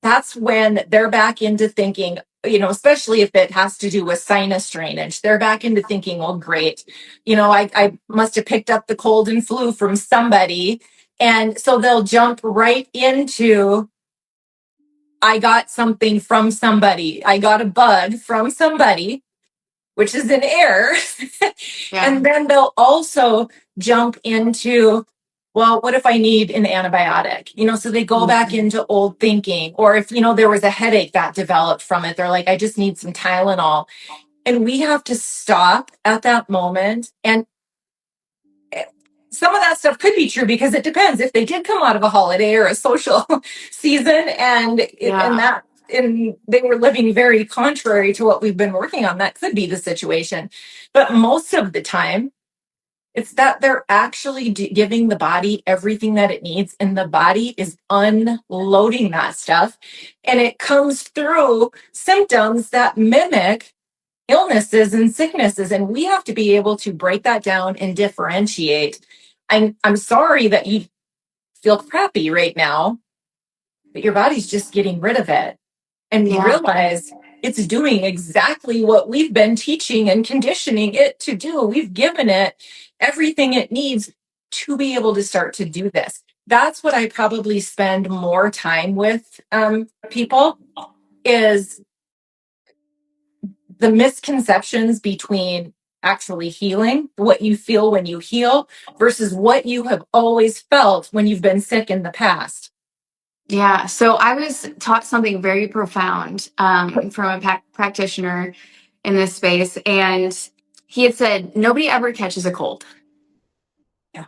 S2: that's when they're back into thinking, especially if it has to do with sinus drainage, they're back into thinking, well, great, I must have picked up the cold and flu from somebody. And so they'll jump right into, I got something from somebody, I got a bug from somebody, which is an error.
S1: Yeah.
S2: And then they'll also jump into, well, what if I need an antibiotic? So they go back into old thinking. Or if, there was a headache that developed from it, they're like, I just need some Tylenol. And we have to stop at that moment. And some of that stuff could be true, because it depends if they did come out of a holiday or a social season, and they were living very contrary to what we've been working on. That could be the situation. But most of the time, it's that they're actually giving the body everything that it needs, and the body is unloading that stuff. And it comes through symptoms that mimic illnesses and sicknesses. And we have to be able to break that down and differentiate. I'm sorry that you feel crappy right now, but your body's just getting rid of it. And realize it's doing exactly what we've been teaching and conditioning it to do. We've given it everything it needs to be able to start to do this. That's what I probably spend more time with people, is the misconceptions between actually healing, what you feel when you heal, versus what you have always felt when you've been sick in the past.
S1: Yeah. So I was taught something very profound from a practitioner in this space. And he had said, nobody ever catches a cold.
S2: Yeah.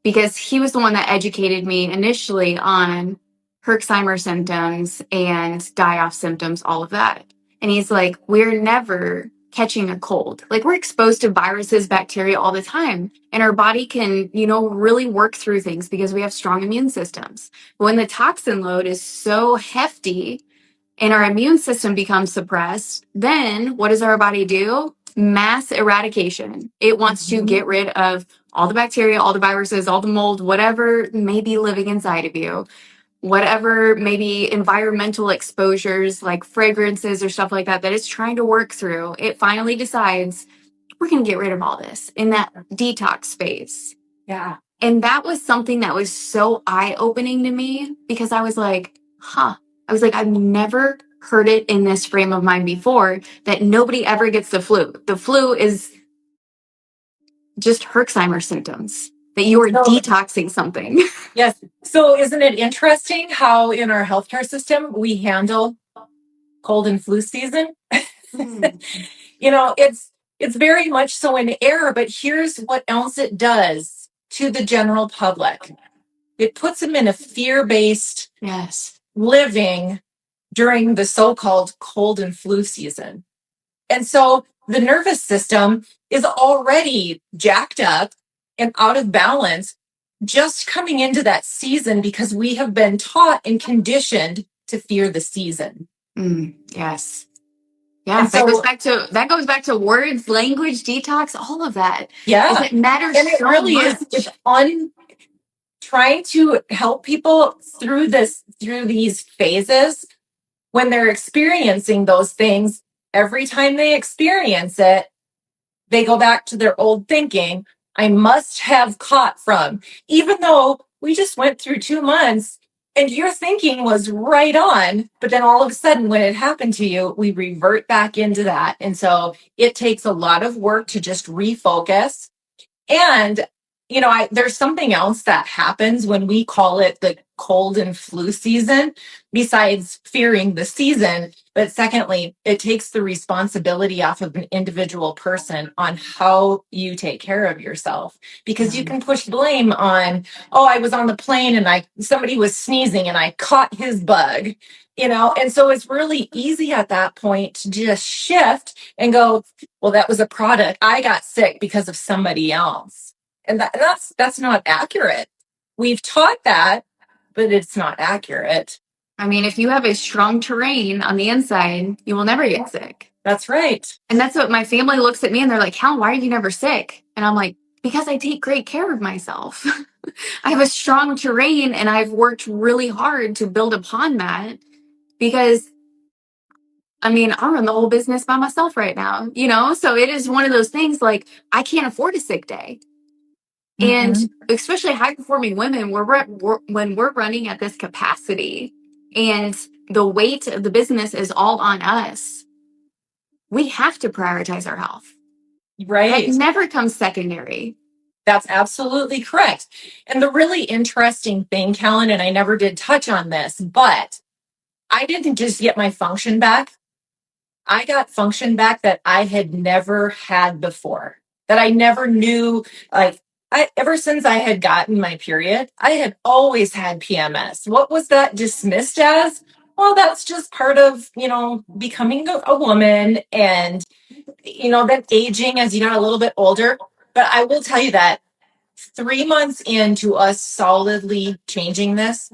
S1: Because he was the one that educated me initially on Herxheimer symptoms and die-off symptoms, all of that. And he's like, we're never catching a cold. Like, we're exposed to viruses, bacteria all the time. And our body can, really work through things because we have strong immune systems. But when the toxin load is so hefty and our immune system becomes suppressed, then what does our body do? Mass eradication. It wants to get rid of all the bacteria, all the viruses, all the mold, whatever may be living inside of you, whatever maybe environmental exposures like fragrances or stuff like that it's trying to work through. It finally decides, we're going to get rid of all this in that detox phase.
S2: Yeah.
S1: And that was something that was so eye-opening to me, because I was like, I've never heard it in this frame of mind before, that nobody ever gets the flu. The flu is just Herxheimer symptoms, that you are detoxing something.
S2: Yes. So isn't it interesting how in our healthcare system we handle cold and flu season? It's very much so an error, but here's what else it does to the general public. It puts them in a fear-based living during the so-called cold and flu season. And so the nervous system is already jacked up and out of balance just coming into that season because we have been taught and conditioned to fear the season.
S1: Yes. Yeah,
S2: And so
S1: that goes back to words, language, detox, all of that.
S2: yeah,
S1: It matters
S2: and it
S1: so
S2: really
S1: much.
S2: is. It's trying to help people through these phases when they're experiencing those things. Every time they experience it, they go back to their old thinking. I must have caught from, even though we just went through 2 months and your thinking was right on. But then all of a sudden, when it happened to you, we revert back into that. And so it takes a lot of work to just refocus. And, there's something else that happens when we call it the cold and flu season, besides fearing the season. But secondly, it takes the responsibility off of an individual person on how you take care of yourself, because you can push blame on, oh, I was on the plane and somebody was sneezing and I caught his bug, and so it's really easy at that point to just shift and go, well, that was a product. I got sick because of somebody else. And that's not accurate. We've taught that, but it's not accurate.
S1: I mean, if you have a strong terrain on the inside, you will never get sick.
S2: That's right.
S1: And that's what my family looks at me and they're like, Helen, why are you never sick? And I'm like, because I take great care of myself. I have a strong terrain and I've worked really hard to build upon that, because I mean, I run the whole business by myself right now, So it is one of those things, like, I can't afford a sick day. And especially high performing women, when we're running at this capacity and the weight of the business is all on us, we have to prioritize our health.
S2: Right.
S1: That never comes secondary.
S2: That's absolutely correct. And the really interesting thing, Kellen, and I never did touch on this, but I didn't just get my function back. I got function back that I had never had before, that I never knew. Like, ever since I had gotten my period, I had always had PMS. What was that dismissed as? Well, that's just part of, becoming a woman and, then aging as you got a little bit older. But I will tell you that 3 months into us solidly changing this,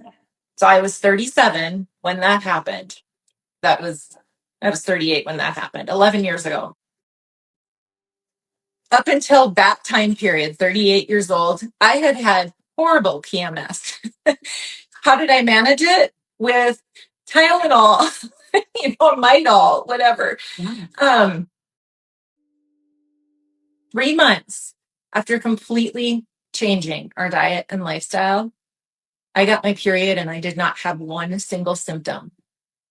S2: so I was 37 when that happened. I was 38 when that happened, 11 years ago. Up until that time period, 38 years old, I had had horrible PMS. How did I manage it? With Tylenol, Midol, whatever. 3 months after completely changing our diet and lifestyle, I got my period and I did not have one single symptom.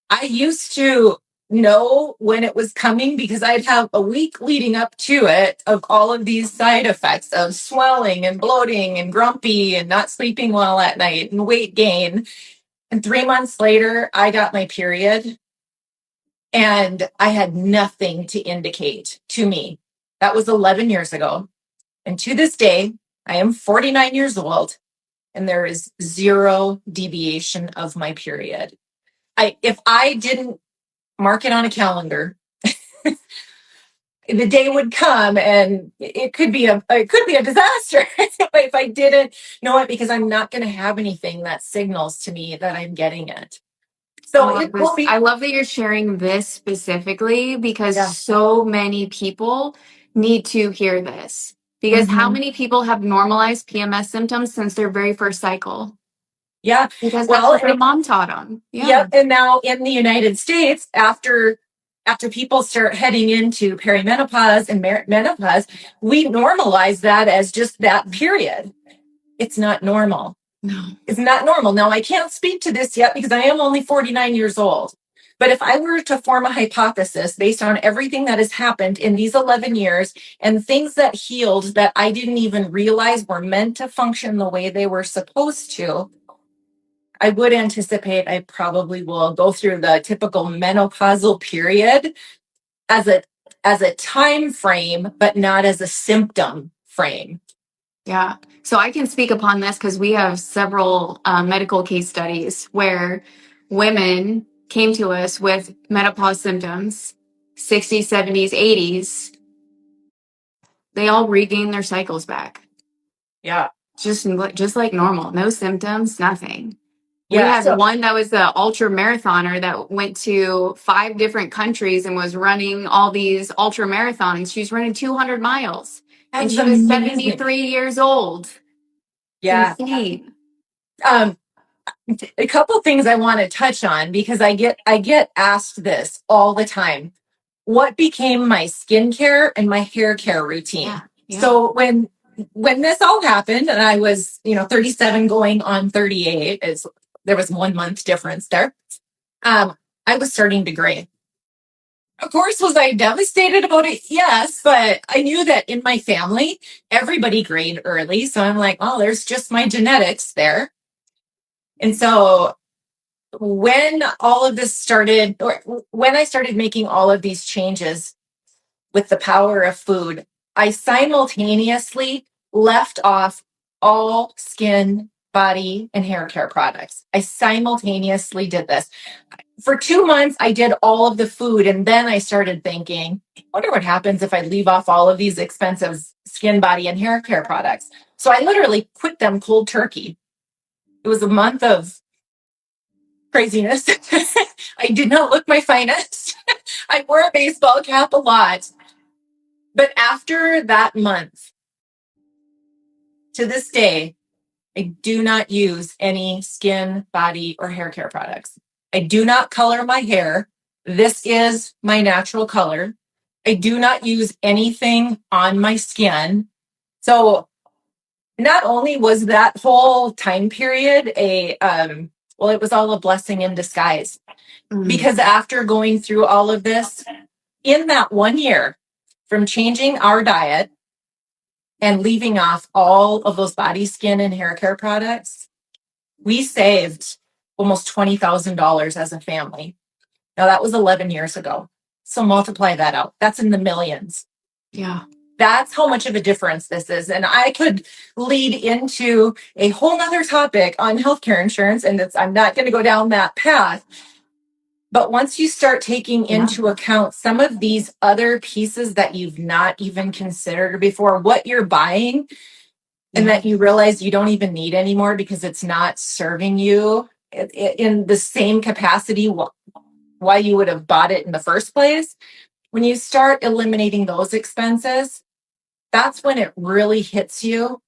S2: I used to know when it was coming because I'd have a week leading up to it of all of these side effects of swelling and bloating and grumpy and not sleeping well at night and weight gain. And 3 months later, I got my period and I had nothing to indicate to me. That was 11 years ago. And to this day, I am 49 years old and there is zero deviation of my period. If I didn't mark it on a calendar, the day would come and it could be a disaster if I didn't know it, because I'm not going to have anything that signals to me that I'm getting it. So
S1: I love that you're sharing this specifically, because so many people need to hear this. Because how many people have normalized PMS symptoms since their very first cycle?
S2: Yeah.
S1: Because that's what their mom taught them. Yeah.
S2: Yep. And now in the United States, after people start heading into perimenopause and menopause, we normalize that as just that period. It's not normal.
S1: No.
S2: It's not normal. Now, I can't speak to this yet because I am only 49 years old. But if I were to form a hypothesis based on everything that has happened in these 11 years and things that healed that I didn't even realize were meant to function the way they were supposed to, I would anticipate I probably will go through the typical menopausal period as a time frame, but not as a symptom frame.
S1: Yeah. So I can speak upon this because we have several medical case studies where women came to us with menopause symptoms, 60s, 70s, 80s. They all regained their cycles back.
S2: Yeah.
S1: just like normal, no symptoms, nothing. We
S2: Yeah.
S1: had
S2: So
S1: one that was an ultra marathoner that went to 5 different countries and was running all these ultra marathons. She was running 200 miles and
S2: that's
S1: she was
S2: amazing.
S1: 73 years old.
S2: Yeah.
S1: Insane.
S2: Um, a couple things I want to touch on because I get asked this all the time. What became my skincare and my hair care routine?
S1: Yeah. Yeah.
S2: So when this all happened and I was, 37 going on 38, is there was 1 month difference there. I was starting to gray. Of course, was I devastated about it? Yes, but I knew that in my family, everybody grayed early. So I'm like, oh, there's just my genetics there. And so when all of this started, or when I started making all of these changes with the power of food, I simultaneously left off all skin, body, and hair care products. I simultaneously did this. For 2 months, I did all of the food, and then I started thinking, I wonder what happens if I leave off all of these expensive skin, body, and hair care products. So I literally quit them cold turkey. It was a month of craziness. I did not look my finest. I wore a baseball cap a lot. But after that month, to this day, I do not use any skin, body, or hair care products. I do not color my hair. This is my natural color. I do not use anything on my skin. So not only was that whole time period it was all a blessing in disguise. Because after going through all of this, in that 1 year, from changing our diet and leaving off all of those body, skin, and hair care products, we saved almost $20,000 as a family. Now, that was 11 years ago. So multiply that out. That's in the millions.
S1: Yeah.
S2: That's how much of a difference this is. And I could lead into a whole nother topic on healthcare insurance, and I'm not going to go down that path. But once you start taking into account some of these other pieces that you've not even considered before, what you're buying, and that you realize you don't even need anymore because it's not serving you in the same capacity why you would have bought it in the first place, when you start eliminating those expenses, that's when it really hits you.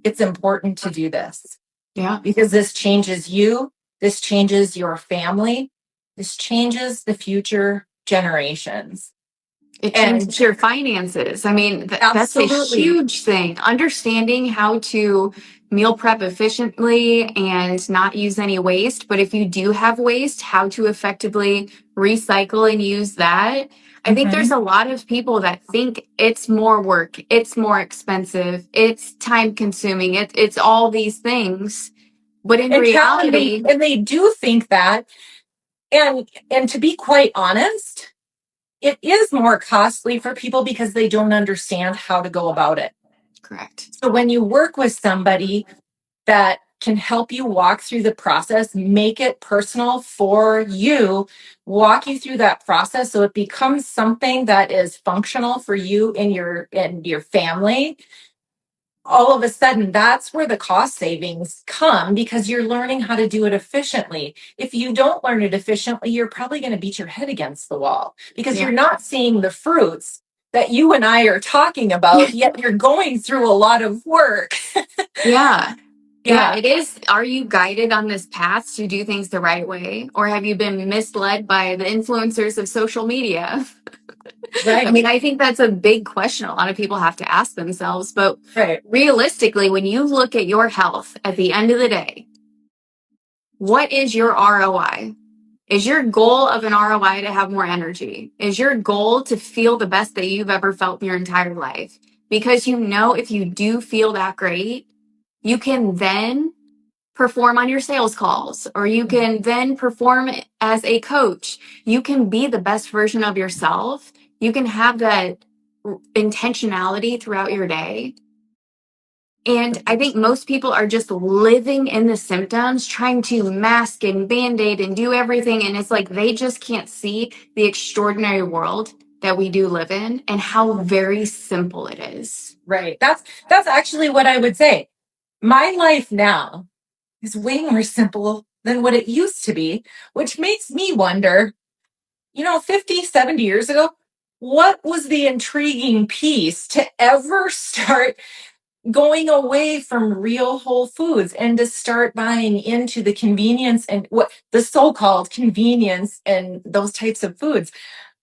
S2: It's important to do this.
S1: Yeah.
S2: Because this changes you, this changes your family, this changes the future generations.
S1: It changes your finances. I mean, that's a huge thing. Understanding how to meal prep efficiently and not use any waste. But if you do have waste, how to effectively recycle and use that. I think there's a lot of people that think it's more work, it's more expensive, it's time consuming, it's all these things. But in reality,
S2: and they do think that. And to be quite honest, it is more costly for people because they don't understand how to go about it.
S1: Correct.
S2: So when you work with somebody that can help you walk through the process, make it personal for you, walk you through that process so it becomes something that is functional for you and your family, all of a sudden that's where the cost savings come because you're learning how to do it efficiently. If you don't learn it efficiently, you're probably going to beat your head against the wall because you're not seeing the fruits that you and I are talking about, yet you're going through a lot of work.
S1: Yeah, it is. Are you guided on this path to do things the right way? Or have you been misled by the influencers of social media?
S2: Right.
S1: I mean, I think that's a big question a lot of people have to ask themselves. But realistically, when you look at your health at the end of the day, what is your ROI? Is your goal of an ROI to have more energy? Is your goal to feel the best that you've ever felt in your entire life? Because you know, if you do feel that great, you can then perform on your sales calls, or you can then perform as a coach. You can be the best version of yourself. You can have that intentionality throughout your day. And I think most people are just living in the symptoms, trying to mask and band-aid and do everything. And it's like they just can't see the extraordinary world that we do live in and how very simple it is.
S2: Right. That's actually what I would say. My life now is way more simple than what it used to be, which makes me wonder, 50, 70 years ago, what was the intriguing piece to ever start going away from real whole foods and to start buying into the convenience and what the so-called convenience and those types of foods?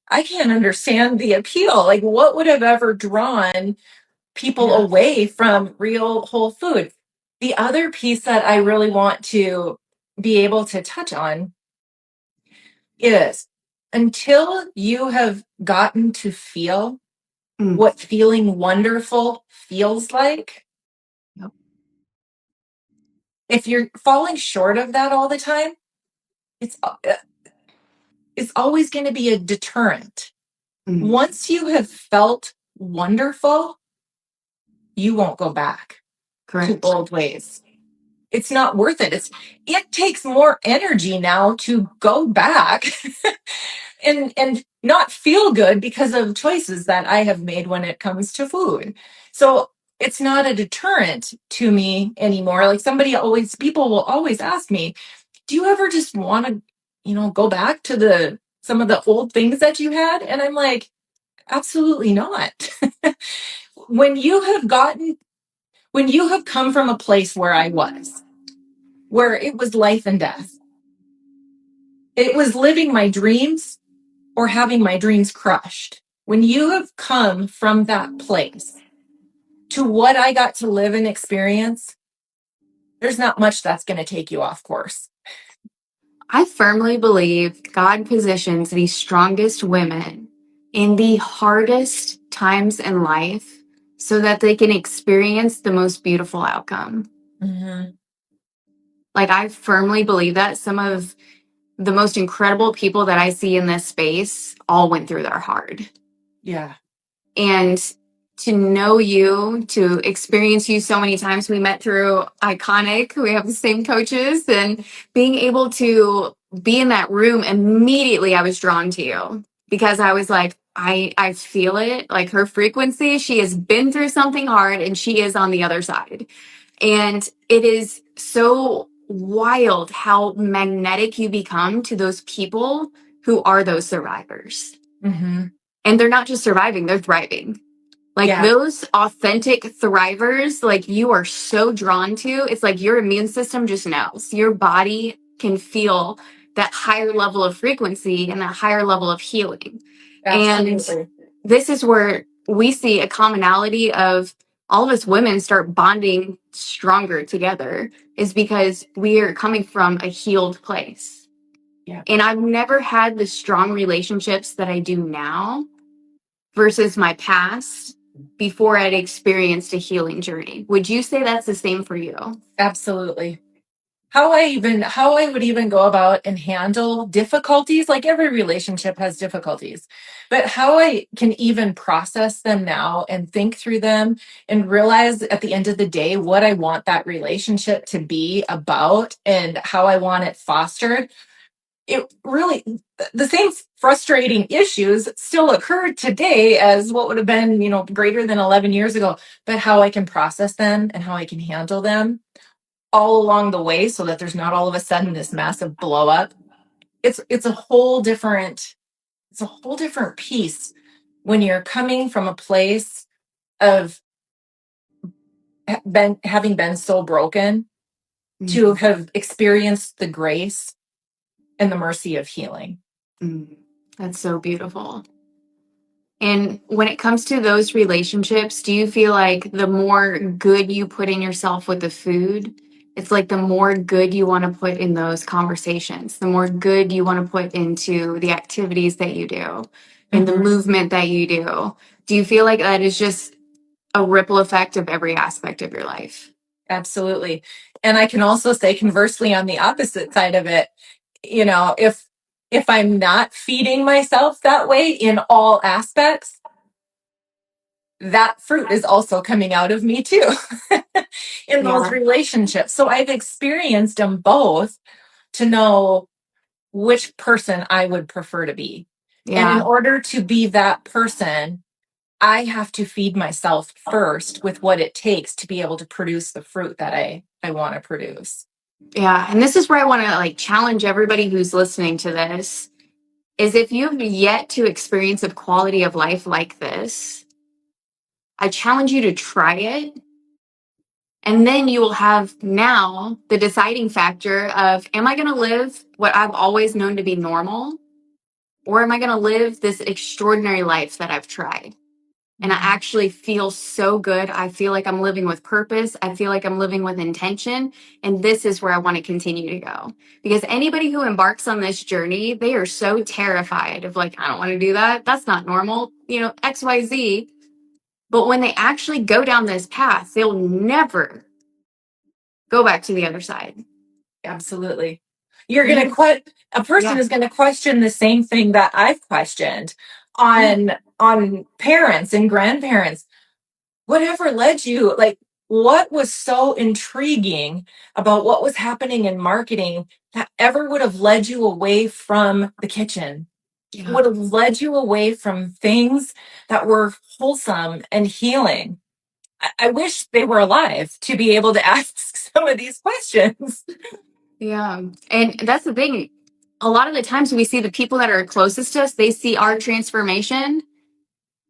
S2: I can't understand the appeal. Like, what would have ever drawn people away from real whole food? The other piece that I really want to be able to touch on is, until you have gotten to feel what feeling wonderful feels like,
S1: Yep.
S2: if you're falling short of that all the time, it's always going to be a deterrent. Once you have felt wonderful, you won't go back to old ways. It's not worth it. It takes more energy now to go back and not feel good because of choices that I have made when it comes to food. So it's not a deterrent to me anymore. Like, people will always ask me, do you ever just want to, go back to some of the old things that you had? And I'm like, absolutely not. when you have gotten, when you have come from a place where I was, where it was life and death, it was living my dreams or having my dreams crushed. When you have come from that place to what I got to live and experience, there's not much that's going to take you off course.
S1: I firmly believe God positions the strongest women in the hardest times in life so that they can experience the most beautiful outcome.
S2: Mm-hmm.
S1: Like, I firmly believe that some of the most incredible people that I see in this space all went through their hard.
S2: Yeah.
S1: And to know you, to experience you so many times, we met through Iconic, we have the same coaches, and being able to be in that room, immediately I was drawn to you because I was like, I feel it, like her frequency. She has been through something hard and she is on the other side. And it is so wild how magnetic you become to those people who are those survivors.
S2: Mm-hmm.
S1: And they're not just surviving, they're thriving. Like, those authentic thrivers, like, you are so drawn to. It's like your immune system just knows. Your body can feel that higher level of frequency and that higher level of healing. Absolutely. And this is where we see a commonality of all of us women start bonding stronger together, is because we are coming from a healed place.
S2: Yeah.
S1: And I've never had the strong relationships that I do now versus my past before I'd experienced a healing journey. Would you say that's the same for you?
S2: Absolutely. How I would even go about and handle difficulties, like every relationship has difficulties, but how I can even process them now and think through them and realize at the end of the day what I want that relationship to be about and how I want it fostered. It really, the same frustrating issues still occurred today as what would have been, greater than 11 years ago, but how I can process them and how I can handle them all along the way so that there's not all of a sudden this massive blow up. It's a whole different piece when you're coming from a place of having been so broken to have experienced the grace and the mercy of healing.
S1: That's so beautiful. And when it comes to those relationships, do you feel like the more good you put in yourself with the food, it's like the more good you want to put in those conversations, the more good you want to put into the activities that you do and the movement that you do? Do you feel like that is just a ripple effect of every aspect of your life?
S2: Absolutely. And I can also say conversely on the opposite side of it, if I'm not feeding myself that way in all aspects, that fruit is also coming out of me too in those relationships. So I've experienced them both to know which person I would prefer to be. And in order to be that person, I have to feed myself first with what it takes to be able to produce the fruit that I want to produce.
S1: Yeah. And this is where I want to like challenge everybody who's listening to this is if you've yet to experience a quality of life like this, I challenge you to try it. And then you will have now the deciding factor of, am I going to live what I've always known to be normal? Or am I going to live this extraordinary life that I've tried? And I actually feel so good. I feel like I'm living with purpose. I feel like I'm living with intention. And this is where I want to continue to go. Because anybody who embarks on this journey, they are so terrified of like, I don't want to do that. That's not normal, XYZ. But when they actually go down this path, they'll never go back to the other side.
S2: Absolutely. A person is going to question the same thing that I've questioned on parents and grandparents. Whatever led you, like, what was so intriguing about what was happening in marketing that ever would have led you away from the kitchen?
S1: Yeah.
S2: Would have led you away from things that were wholesome and healing. I wish they were alive to be able to ask some of these questions.
S1: Yeah. And that's the thing. A lot of the times we see the people that are closest to us, they see our transformation,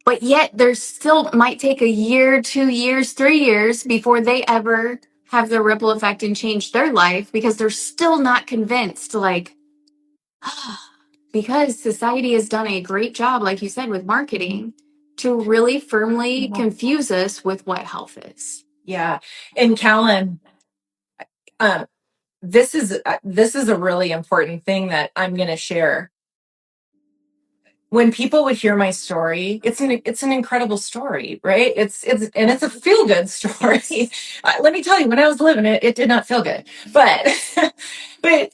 S1: but yet there's still might take a year, 2 years, 3 years before they ever have the ripple effect and change their life because they're still not convinced, like, because society has done a great job, like you said, with marketing to really firmly confuse us with what health is.
S2: Yeah. And Callan, this is a really important thing that I'm going to share. When people would hear my story, it's an incredible story, right? It's a feel good story. Let me tell you, when I was living it, it did not feel good. But but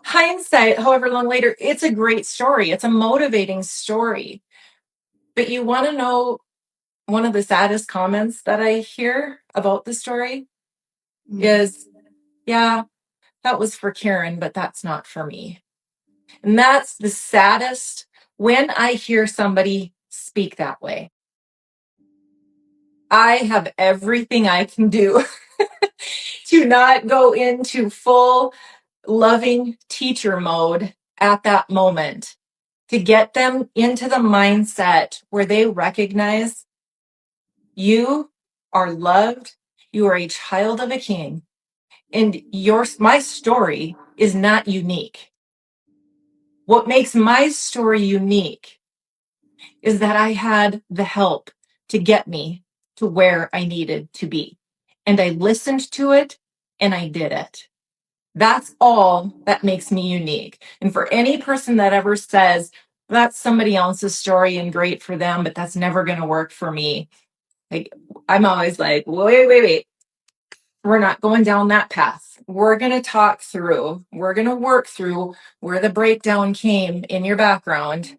S2: hindsight, however long later, it's a great story. It's a motivating story. But you want to know one of the saddest comments that I hear about the story is, yeah, that was for Karen, but that's not for me. And that's the saddest when I hear somebody speak that way. I have everything I can do to not go into full loving teacher mode at that moment, to get them into the mindset where they recognize you are loved, you are a child of a king, and my story is not unique. What makes my story unique is that I had the help to get me to where I needed to be. And I listened to it and I did it. That's all that makes me unique. And for any person that ever says, that's somebody else's story and great for them, but that's never going to work for me, like, I'm always like, wait. We're not going down that path. We're going to we're going to work through where the breakdown came in your background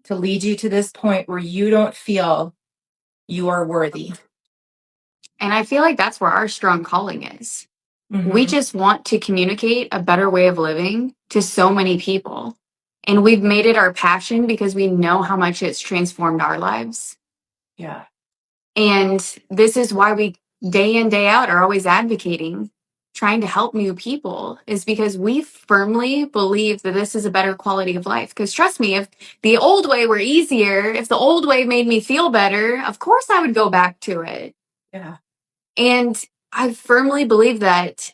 S2: to lead you to this point where you don't feel you are worthy.
S1: And I feel like that's where our strong calling is.
S2: Mm-hmm.
S1: We just want to communicate a better way of living to so many people. And we've made it our passion because we know how much it's transformed our lives.
S2: Yeah.
S1: And this is why we day in, day out are always advocating, trying to help new people, is because we firmly believe that this is a better quality of life. Because trust me, if the old way were easier, if the old way made me feel better, of course I would go back to it.
S2: Yeah.
S1: And I firmly believe that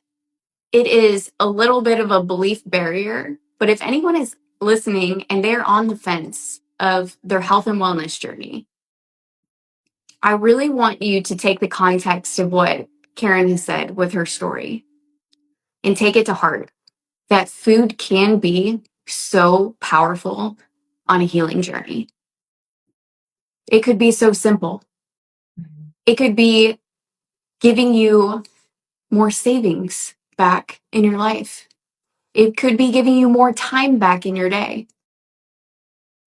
S1: it is a little bit of a belief barrier. But if anyone is listening and they're on the fence of their health and wellness journey, I really want you to take the context of what Karen has said with her story and take it to heart that food can be so powerful on a healing journey. It could be so simple.
S2: Mm-hmm.
S1: It could be giving you more savings back in your life. It could be giving you more time back in your day.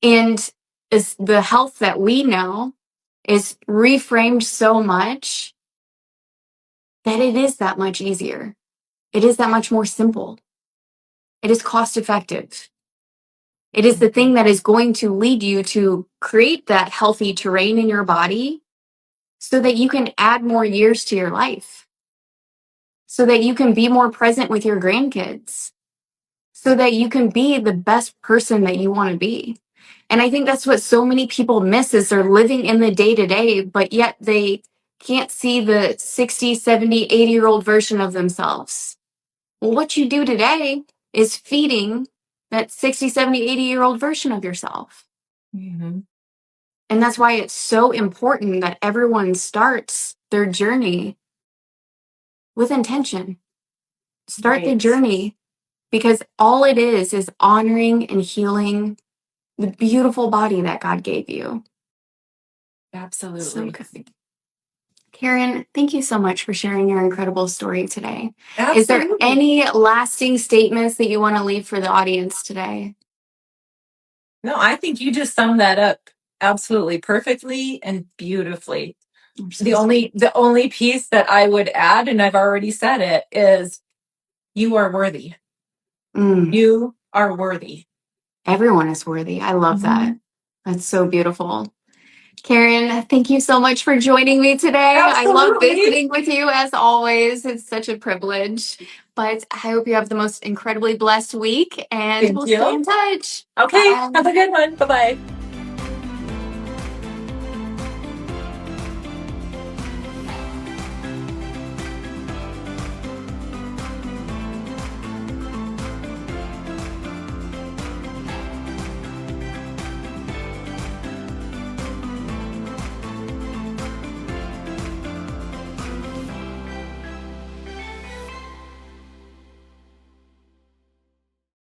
S1: And as the health that we know is reframed so much that it is that much easier. It is that much more simple. It is cost effective. It is the thing that is going to lead you to create that healthy terrain in your body so that you can add more years to your life, so that you can be more present with your grandkids, so that you can be the best person that you want to be. And I think that's what so many people miss is they're living in the day to day, but yet they can't see the 60, 70, 80-year-old version of themselves. Well, what you do today is feeding that 60, 70, 80-year-old version of yourself.
S2: Mm-hmm.
S1: And that's why it's so important that everyone starts their journey with intention. Start the journey, because all it is honoring and healing the beautiful body that God gave you.
S2: Absolutely.
S1: So good. Karen, thank you so much for sharing your incredible story today.
S2: Absolutely.
S1: Is there any lasting statements that you want to leave for the audience today?
S2: No, I think you just summed that up absolutely perfectly and beautifully. The only piece that I would add, and I've already said it, is you are worthy. You are worthy.
S1: Everyone is worthy. I love that. That's so beautiful. Karen, thank you so much for joining me today.
S2: Absolutely.
S1: I love visiting with you as always. It's such a privilege. But I hope you have the most incredibly blessed week, and we'll stay in touch.
S2: Okay,
S1: Bye.
S2: have a good one. Bye-bye.